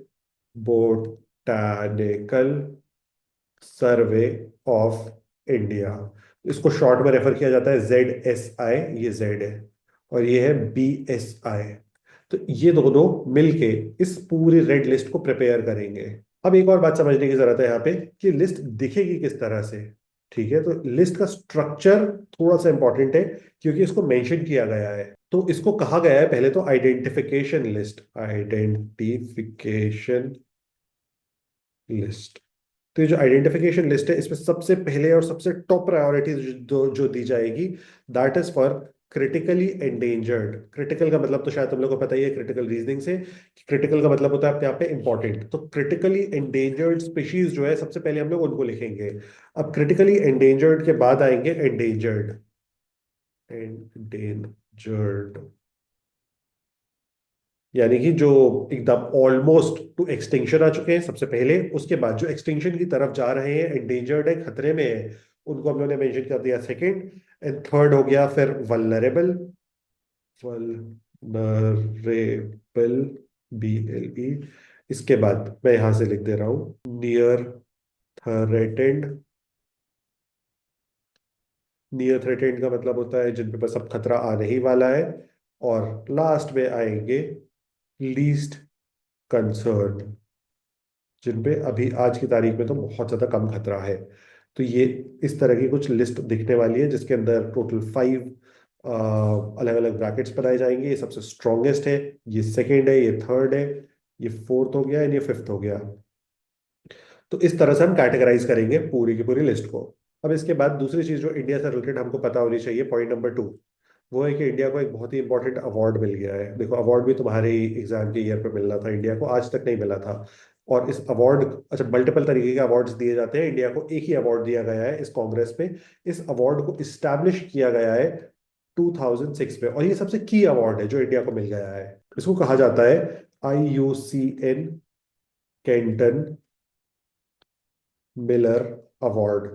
botanical survey of India. इसको शॉर्ट में रेफर किया जाता है ZSI, ये Z है, और ये है BSI। तो ये दोनों मिलके इस पूरी रेड लिस्ट को प्रिपेयर करेंगे। अब एक और बात समझने की जरूरत है यहाँ पे कि लिस्ट दिखेगी किस तरह से। ठीक है, तो लिस्ट का स्ट्रक्चर थोड़ा सा इंपॉर्टेंट है क्योंकि इसको मेंशन किया गया है। तो इसको कहा गया है पहले तो आइडेंटिफिकेशन लिस्ट, आइडेंटिफिकेशन लिस्ट। तो ये जो आइडेंटिफिकेशन लिस्ट है, इसमें सबसे पहले और सबसे टॉप प्रायोरिटी जो दी जाएगी, that is for critically endangered. Critical का मतलब तो शायद तुम लोग को पता ही है क्रिटिकल रीजनिंग से, कि क्रिटिकल का मतलब होता है अपने आप पे इंपॉर्टेंट। तो क्रिटिकली एंडेंजर्ड स्पीशीज जो है, सबसे पहले हम लोग उनको लिखेंगे। अब क्रिटिकली एंडेंजर्ड के बाद आएंगे एंडेंजर्ड, एंडेंजर्ड यानी कि जो एकदम ऑलमोस्ट टू एक्सटिंक्शन आ चुके हैं सबसे पहले, उसके बाद जो एक्सटिंक्शन की तरफ जा रहे हैं, एंडेंजर्ड है, खतरे में है, उनको हम लोगों ने मेंशन कर दिया सेकंड। एंड थर्ड हो गया फिर वल्नरेबल, वल्नरेबल, BLE। इसके बाद मैं यहां से लिख दे रहा हूं नियर थ्रेटेंड। नियर थ्रेटेंड का मतलब होता है जिन पे बस अब खतरा आने ही वाला है। और लास्ट में आएंगे लीस्ट कंसर्न, जिन पे अभी आज की तारीख में तो बहुत ज्यादा कम खतरा है। तो ये इस तरह की कुछ लिस्ट दिखने वाली है जिसके अंदर टोटल 5 अलग अलग ब्रैकेट्स बनाए जाएंगे। ये सबसे स्ट्रॉन्गेस्ट है, ये सेकेंड है, ये थर्ड है, ये फोर्थ हो गया, ये फिफ्थ हो गया। तो इस तरह से हम कैटेगराइज करेंगे पूरी की पूरी लिस्ट को। अब इसके बाद दूसरी चीज जो इंडिया से रिलेटेड हमको पता होनी चाहिए, पॉइंट नंबर 2, वो है कि इंडिया को एक बहुत ही इंपॉर्टेंट अवार्ड मिल गया है। देखो, अवार्ड भी तुम्हारे एग्जाम के ईयर पे मिलना था, इंडिया को आज तक नहीं मिला था। और इस अवार्ड, अच्छा, मल्टीपल तरीके के अवार्ड्स दिए जाते हैं, इंडिया को एक ही अवार्ड दिया गया है इस कांग्रेस में। इस अवार्ड को इस्टेब्लिश किया गया है 2006 में, और ये सबसे की अवार्ड है जो इंडिया को मिल गया है। इसको कहा जाता है IUCN केंटन मिलर अवार्ड।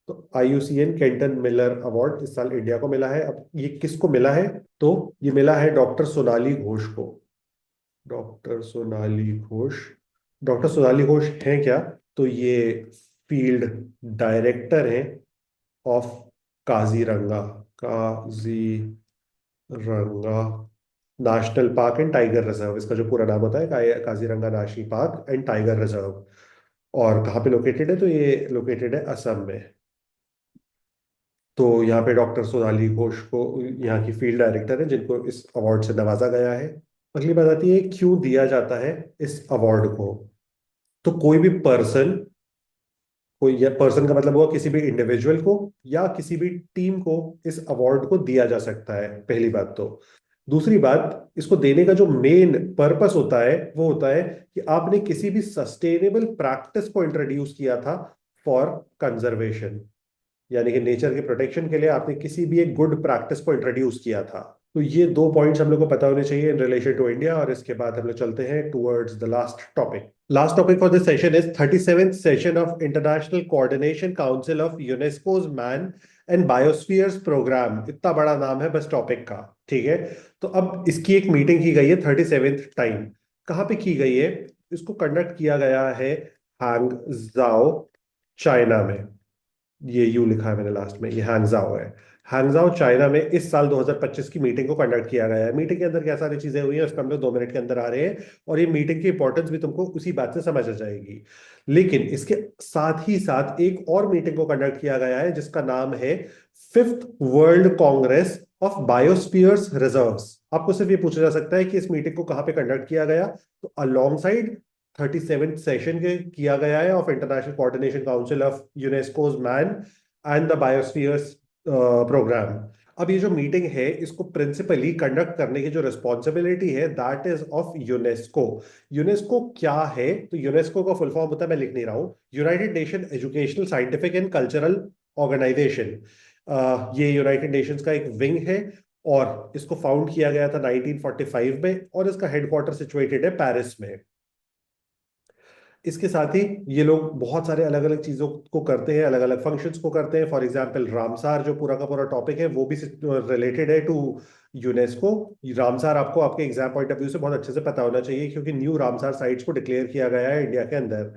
तो IUCN केंटन मिलर अवार्ड इस साल इंडिया को मिला है। अब ये किसको मिला है? तो ये मिला है डॉक्टर सोनाली घोष को। डॉक्टर सोनाली घोष, डॉक्टर सोनाली घोष है क्या? तो ये फील्ड डायरेक्टर हैं of Kaziranga, Kaziranga national park and tiger reserve. इसका जो पूरा नाम होता है Kaziranga national park and tiger reserve. और कहाँ पे लोकेटेड है? तो ये लोकेटेड है असम में। तो यहाँ पे डॉक्टर सोनाली घोष को, यहाँ की फील्ड डायरेक्टर है, जिनको इस अवार्ड से नवाजा गया है। अगली बात आती है क्यों दिया जाता है इस अवार्ड को। तो कोई भी पर्सन, कोई, या पर्सन का मतलब हुआ किसी भी इंडिविजुअल को या किसी भी टीम को इस अवार्ड को दिया जा सकता है, पहली बात तो। दूसरी बात, इसको देने का जो मेन पर्पस होता है वो होता है कि आपने किसी भी सस्टेनेबल प्रैक्टिस को इंट्रोड्यूस किया था फॉर कंजर्वेशन, यानी कि नेचर के प्रोटेक्शन के लिए आपने किसी भी एक गुड प्रैक्टिस को इंट्रोड्यूस किया था। तो ये दो पॉइंट्स हम लोग को पता होने चाहिए इन रिलेशन टू इंडिया। और इसके बाद हम लोग चलते हैं towards the last topic. Last topic for this session is 37th session of international coordination council of UNESCO's man and biospheres programme. इतना बड़ा नाम है बस टॉपिक का, ठीक है। तो अब इसकी एक मीटिंग की गई है 37th टाइम। कहाँ पे की गई है? इसको कंडक्ट किया गया है हांगजाओ, चाइना में। ये यू लिखा है मैंने लास्ट में, ये हैंगजाओ है। हैंगजाओ चाइना में इस साल 2025 की मीटिंग को कंडक्ट किया गया है। मीटिंग के अंदर क्या सारी चीजें हुई हैं उसका हम लोग 2 मिनट के अंदर आ रहे हैं, और ये मीटिंग की इंपॉर्टेंस भी तुमको उसी बात से समझ आ जाएगी। लेकिन इसके साथ ही साथ एक और मीटिंग को कंडक्ट किया गया है जिसका नाम है 5th world congress of biospheres reserves. आपको सिर्फ ये पूछा जा सकता है कि इस मीटिंग को कहाँ पे कंडक्ट किया गया। तो अलोंग साइड 37th सेशन के किया गया है of international coordination council of UNESCO's man and the biospheres programme. अब ये जो मीटिंग है इसको प्रिंसिपली कंडक्ट करने की जो रिस्पॉन्सिबिलिटी है that is of UNESCO. UNESCO क्या है? तो यूनेस्को का फुल फॉर्म होता है, मैं लिख नहीं रहा हूँ, United Nation educational scientific and cultural organisation. ये यूनाइटेड नेशंस का एक विंग है और इसको फाउंड किया गया था 1945 में और इसका हेडक्वार्टर सिचुएटेड है पेरिस में। इसके साथ ही ये लोग बहुत सारे अलग अलग चीजों को करते हैं, अलग अलग फंक्शंस को करते हैं। फॉर एग्जांपल रामसार जो पूरा का पूरा टॉपिक है वो भी रिलेटेड है टू यूनेस्को। रामसार आपको आपके एग्जाम पॉइंट ऑफ व्यू से बहुत अच्छे से पता होना चाहिए क्योंकि न्यू रामसार साइट्स को डिक्लेयर किया गया है इंडिया के अंदर।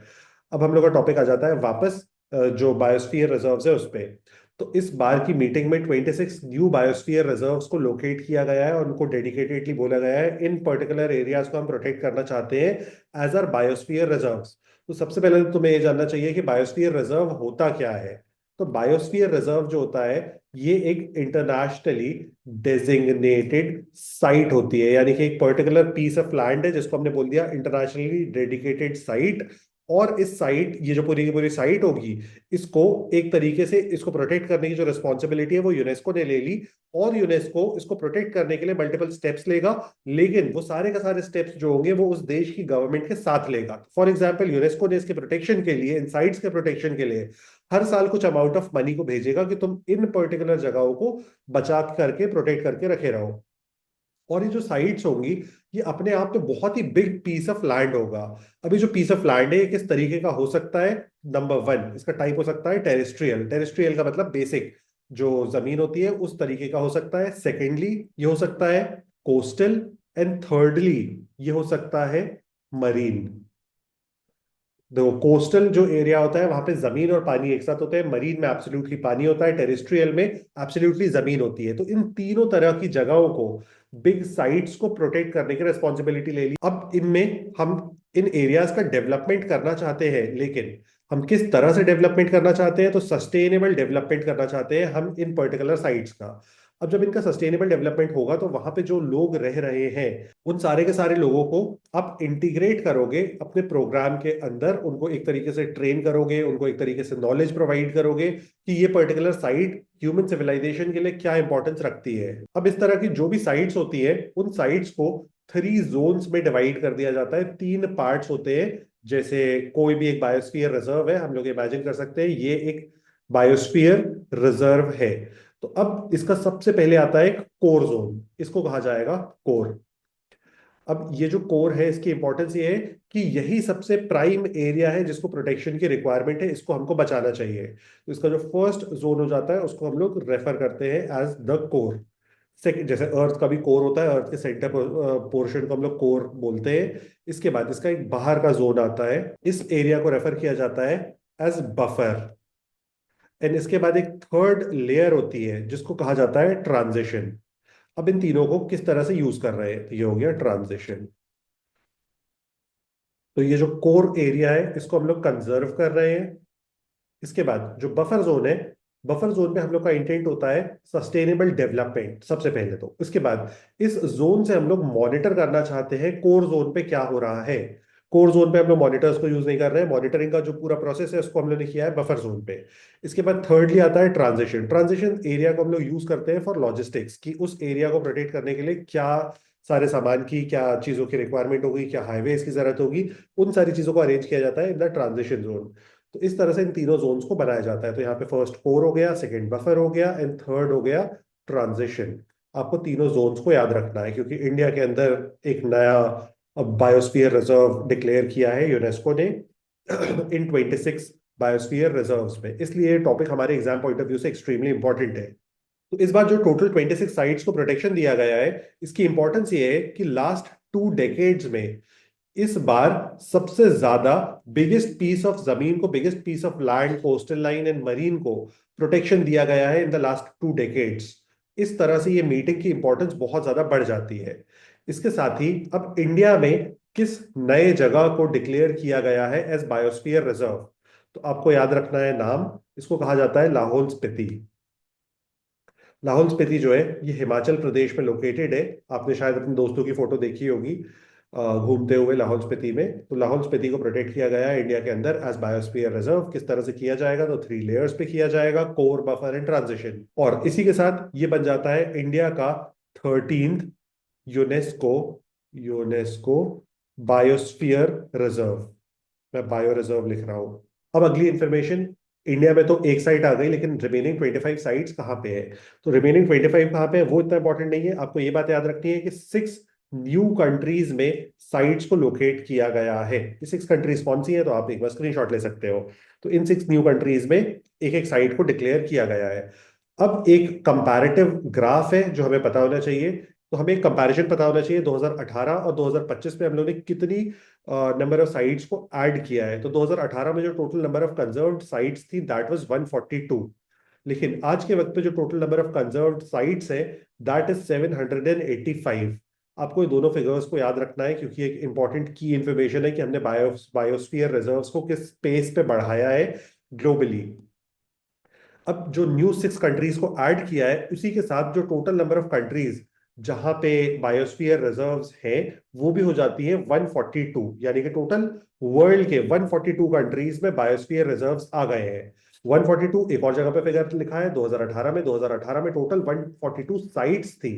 अब हम लोग का टॉपिक आ जाता है वापस जो बायोस्फीयर रिजर्व्स है उस पे। तो इस बार की मीटिंग में 26 न्यू बायोस्फीयर रिजर्व्स को लोकेट किया गया है और उनको डेडिकेटेडली बोला गया है इन पर्टिकुलर एरियाज को हम प्रोटेक्ट करना चाहते हैं एज आर बायोस्फीयर रिजर्व्स। तो सबसे पहले तो तुम्हें ये जानना चाहिए कि बायोस्फीयर रिजर्व होता क्या है। तो बायोस्फीयर रिजर्व जो होता है ये एक इंटरनेशनली डेजिग्नेटेड साइट होती है, यानी कि एक पर्टिकुलर पीस ऑफ लैंड है जिसको हमने बोल दिया इंटरनेशनली डेडिकेटेड साइट। और इस साइट, ये जो पूरी की पूरी साइट होगी, इसको एक तरीके से इसको प्रोटेक्ट करने की जो रिस्पॉन्सिबिलिटी है वो यूनेस्को ने ले ली। और यूनेस्को इसको प्रोटेक्ट करने के लिए मल्टीपल स्टेप्स लेगा, लेकिन वो सारे का सारे स्टेप्स जो होंगे वो उस देश की गवर्नमेंट के साथ लेगा। फॉर एग्जाम्पल यूनेस्को ने इसके प्रोटेक्शन के लिए, इन साइट्स के प्रोटेक्शन के लिए हर साल कुछ अमाउंट ऑफ मनी को भेजेगा कि तुम इन पर्टिकुलर जगहों को बचा करके प्रोटेक्ट करके रखे रहो। और ये जो साइट्स होंगी ये अपने आप में बहुत ही बिग पीस ऑफ लैंड होगा। अभी जो पीस ऑफ लैंड है ये किस तरीके का हो सकता है? नंबर वन, इसका टाइप हो सकता है टेरेस्ट्रियल। टेरेस्ट्रियल का मतलब बेसिक जो जमीन होती है उस तरीके का हो सकता है। सेकेंडली ये हो सकता है कोस्टल। एंड थर्डली ये हो सकता है मरीन। देखो, कोस्टल जो एरिया होता है वहां पे जमीन और पानी एक साथ होते हैं, मरीन में एब्सोल्युटली पानी होता है, टेरेस्ट्रियल में एब्सोल्युटली जमीन होती है। तो इन तीनों तरह की जगहों को, बिग साइट्स को प्रोटेक्ट करने की रिस्पॉन्सिबिलिटी ले ली। अब इनमें हम इन एरियाज का डेवलपमेंट करना चाहते हैं, लेकिन हम किस तरह से डेवलपमेंट करना चाहते हैं? तो सस्टेनेबल डेवलपमेंट करना चाहते हैं हम इन पर्टिकुलर साइट्स का। अब जब इनका सस्टेनेबल डेवलपमेंट होगा तो वहां पे जो लोग रह रहे हैं उन सारे के सारे लोगों को आप इंटीग्रेट करोगे अपने प्रोग्राम के अंदर, उनको एक तरीके से ट्रेन करोगे, उनको एक तरीके से नॉलेज प्रोवाइड करोगे कि ये पर्टिकुलर साइट ह्यूमन सिविलाइजेशन के लिए क्या इंपॉर्टेंस रखती है। अब इस तरह की जो भी साइट्स होती है उन साइट्स को 3 जोन्स में डिवाइड कर दिया जाता है, 3 पार्ट्स होते हैं। जैसे कोई भी एक बायोस्फीयर रिजर्व है, हम लोग इमेजिन कर सकते हैं ये एक बायोस्फीयर रिजर्व है। तो अब इसका सबसे पहले आता है एक कोर जोन, इसको कहा जाएगा कोर। अब ये जो कोर है इसकी इंपॉर्टेंस ये है कि यही सबसे प्राइम एरिया है जिसको प्रोटेक्शन की रिक्वायरमेंट है, इसको हमको बचाना चाहिए। तो इसका जो फर्स्ट जोन हो जाता है उसको हम लोग रेफर करते हैं एज द कोर। सेकंड, जैसे अर्थ का भी कोर होता है, अर्थ के सेंटर पोर्शन को हम लोग कोर बोलते हैं। इसके बाद इसका एक बाहर का जोन आता है, इस एरिया को रेफर किया जाता है एज बफर। एंड इसके बाद एक थर्ड लेयर होती है जिसको कहा जाता है ट्रांजिशन। अब इन तीनों को किस तरह से यूज कर रहे हैं? तो ये हो गया ट्रांजिशन। तो ये जो कोर एरिया है इसको हम लोग कंजर्व कर रहे हैं। इसके बाद जो बफर जोन है, बफर जोन में हम लोग का इंटेंट होता है सस्टेनेबल डेवलपमेंट सबसे पहले। तो इसके बाद इस जोन से हम लोग मॉनिटर करना चाहते हैं कोर जोन पे क्या हो रहा है। कोर जोन पे हम लोग मॉनिटर्स को यूज नहीं कर रहे हैं, मॉनिटरिंग का जो पूरा प्रोसेस है उसको हम लोग ने किया है बफर जोन पे। इसके बाद थर्डली आता है ट्रांजिशन। ट्रांजिशन एरिया को हम लोग यूज करते हैं फॉर लॉजिस्टिक्स, कि उस एरिया को प्रोटेक्ट करने के लिए क्या सारे सामान की, क्या चीजों की रिक्वायरमेंट होगी, क्या हाईवेज की जरूरत होगी, उन सारी चीजों को अरेंज किया जाता है इन द ट्रांजिशन जोन। तो इस तरह से इन तीनों जोन्स को बनाया जाता है। तो यहाँ पे फर्स्ट कोर हो गया, सेकंड बफर हो गया एंड थर्ड हो गया ट्रांजिशन। आपको तीनों जोन्स को याद रखना है क्योंकि इंडिया के अंदर एक नया बायोस्फीयर रिजर्व डिक्लेयर किया है यूनेस्को ने इन 26 बायोस्फीयर रिजर्व्स में, इसलिए टॉपिक हमारे एग्जाम पॉइंट ऑफ व्यू से एक्सट्रीमली इंपॉर्टेंट है। तो इस बार जो टोटल 26 साइट्स को प्रोटेक्शन दिया गया है इसकी इंपॉर्टेंस ये है कि लास्ट 2 डेकेड्स में इस बार सबसे ज्यादा बिगेस्ट पीस ऑफ जमीन को, biggest piece of land, coastal line and marine को प्रोटेक्शन दिया गया है इन द लास्ट 2 डेकेड्स। इस तरह से ये मीटिंग की इंपॉर्टेंस बहुत ज्यादा बढ़ जाती है। इसके साथ ही अब इंडिया में किस नए जगह को डिक्लेयर किया गया है एज बायोस्फीयर रिजर्व, तो आपको याद रखना है नाम। इसको कहा जाता है लाहौल स्पीति। लाहौल स्पीति जो है ये हिमाचल प्रदेश में लोकेटेड है। आपने शायद अपने दोस्तों की फोटो देखी होगी। घूमते हुए लाहौल स्पीति में। तो लाहौल स्पीति को प्रोटेक्ट किया गया है इंडिया के अंदर एज बायोस्फीयर रिजर्व। किस तरह से किया जाएगा? तो 3 लेयर्स पे किया जाएगा, कोर, बफर एंड ट्रांजिशन। और इसी के साथ ये बन जाता है इंडिया का 13th UNESCO UNESCO biosphere reserve. मैं बायो रिजर्व लिख रहा हूँ। अब अगली इंफॉर्मेशन, इंडिया में तो एक साइट आ गई, लेकिन रिमेनिंग 25 साइट्स कहाँ पे है? तो रिमेनिंग 25 कहाँ पे है वो इतना इंपॉर्टेंट नहीं है। आपको ये बात याद रखनी है कि 6 न्यू कंट्रीज में साइट्स को लोकेट किया गया है। ये 6 कंट्रीज कौन सी है? तो आप एक बार स्क्रीनशॉट ले सकते हो। तो इन 6 न्यू कंट्रीज में एक एक साइट को डिक्लेयर किया गया है। अब एक कंपैरेटिव ग्राफ है जो हमें पता होना चाहिए। तो हमें एक कंपैरिजन पता होना चाहिए 2018 और 2025 में हम लोगों ने कितनी नंबर ऑफ साइट्स को ऐड किया है। तो 2018 में जो total number of conserved sites थी दैट वाज 142। लेकिन आज के वक्त पे जो total number of conserved sites है दैट इज 785। आपको ये दोनों फिगर्स को याद रखना है, क्योंकि एक इंपॉर्टेंट की इंफॉर्मेशन है कि हमने बायोस्फीयर रिजर्व्स को किस स्पेस पे बढ़ाया है ग्लोबली। अब जो न्यू 6 कंट्रीज को ऐड किया है उसी के साथ जो टोटल नंबर ऑफ कंट्रीज जहां पे बायोस्फीयर रिजर्व्स हैं वो भी हो जाती है 142। यानी कि टोटल वर्ल्ड के 142 कंट्रीज में बायोस्फीयर रिजर्व्स आ गए हैं। 142 एक और जगह पे फिगर लिखा है 2018 में। 2018 में टोटल 142 साइट्स थी।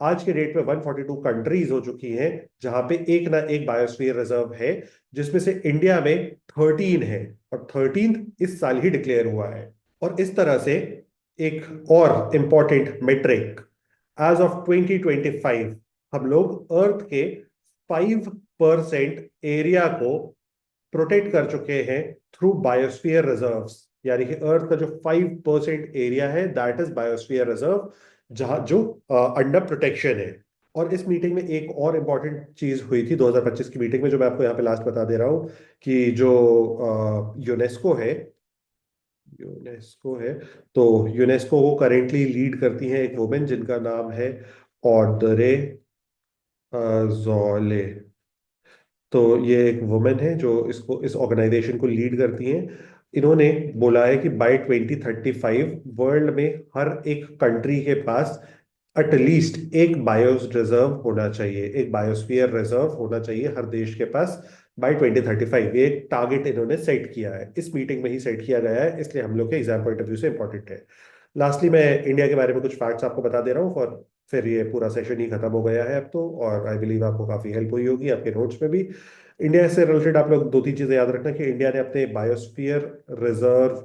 आज के डेट में 142 कंट्रीज हो चुकी हैं जहां पे एक ना एक बायोस्फीयर रिजर्व है, जिसमें से इंडिया में 13 है। और 13 इस साल ही डिक्लेयर हुआ है। और इस तरह से एक और इंपॉर्टेंट मेट्रिक, एज ऑफ 2025 हम लोग अर्थ के 5% एरिया को प्रोटेक्ट कर चुके हैं थ्रू बायोस्फीयर रिजर्व्स। यानी कि अर्थ का जो 5% एरिया है दैट इज बायोस्फीयर रिजर्व, जहां जो अंडर प्रोटेक्शन है। और इस मीटिंग में एक और इम्पॉर्टेंट चीज हुई थी 2025 की मीटिंग में, जो मैं आपको यहाँ पे लास्ट बता दे रहा हूँ, कि जो यूनेस्को है, तो यूनेस्को को करेंटली लीड करती हैं एक वुमेन जिनका नाम है ऑड्रे जोले। तो ये एक वुमेन है जो इस ऑर्गेनाइजेशन को लीड करती हैं। इन्होंने बोला है कि बाय 2035 वर्ल्ड में हर एक कंट्री के पास एटलीस्ट एक बायो रिजर्व होना चाहिए, एक बायोस्फीयर रिजर्व होना चाहिए हर देश के पास बाय 2035। ये एक टारगेट इन्होंने सेट किया है, इस मीटिंग में ही सेट किया गया है, इसलिए हम लोग के एग्जाम पॉइंट ऑफ व्यू से इंपॉर्टेंट है। लास्टली मैं इंडिया के बारे में कुछ फैक्ट्स आपको बता दे रहा हूँ, और फिर ये पूरा सेशन ही खत्म हो गया है अब तो। और आई बिलीव आपको काफी हेल्प हुई होगी आपके नोट्स में भी। इंडिया से रिलेटेड आप लोग 2-3 चीजें याद रखना कि इंडिया ने अपने बायोस्फीयर रिजर्व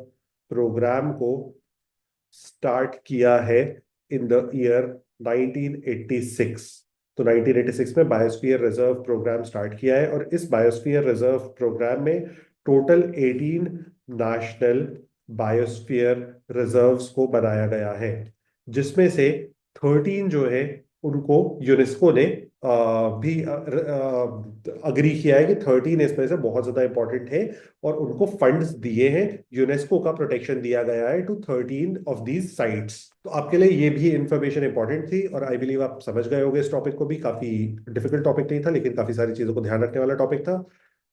प्रोग्राम को स्टार्ट किया है इन द ईयर 1986। तो 1986 में बायोस्फीयर रिजर्व प्रोग्राम स्टार्ट किया है, और इस बायोस्फीयर रिजर्व प्रोग्राम में टोटल 18 नेशनल बायोस्फीयर रिजर्व्स को बनाया गया है, जिसमें से 13 जो है उनको यूनेस्को ने भी अग्री किया है कि 13 इसमें से बहुत ज्यादा इंपॉर्टेंट है, और उनको फंड्स दिए हैं। यूनेस्को का प्रोटेक्शन दिया गया है टू 13 ऑफ दीज साइट्स। तो आपके लिए ये भी इंफॉर्मेशन इंपॉर्टेंट थी, और आई बिलीव आप समझ गए होंगे इस टॉपिक को भी। काफी डिफिकल्ट टॉपिक नहीं था, लेकिन काफी सारी चीजों को ध्यान रखने वाला टॉपिक था।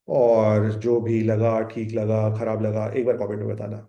और जो भी लगा, ठीक लगा, खराब लगा, एक बार कमेंट में बताना।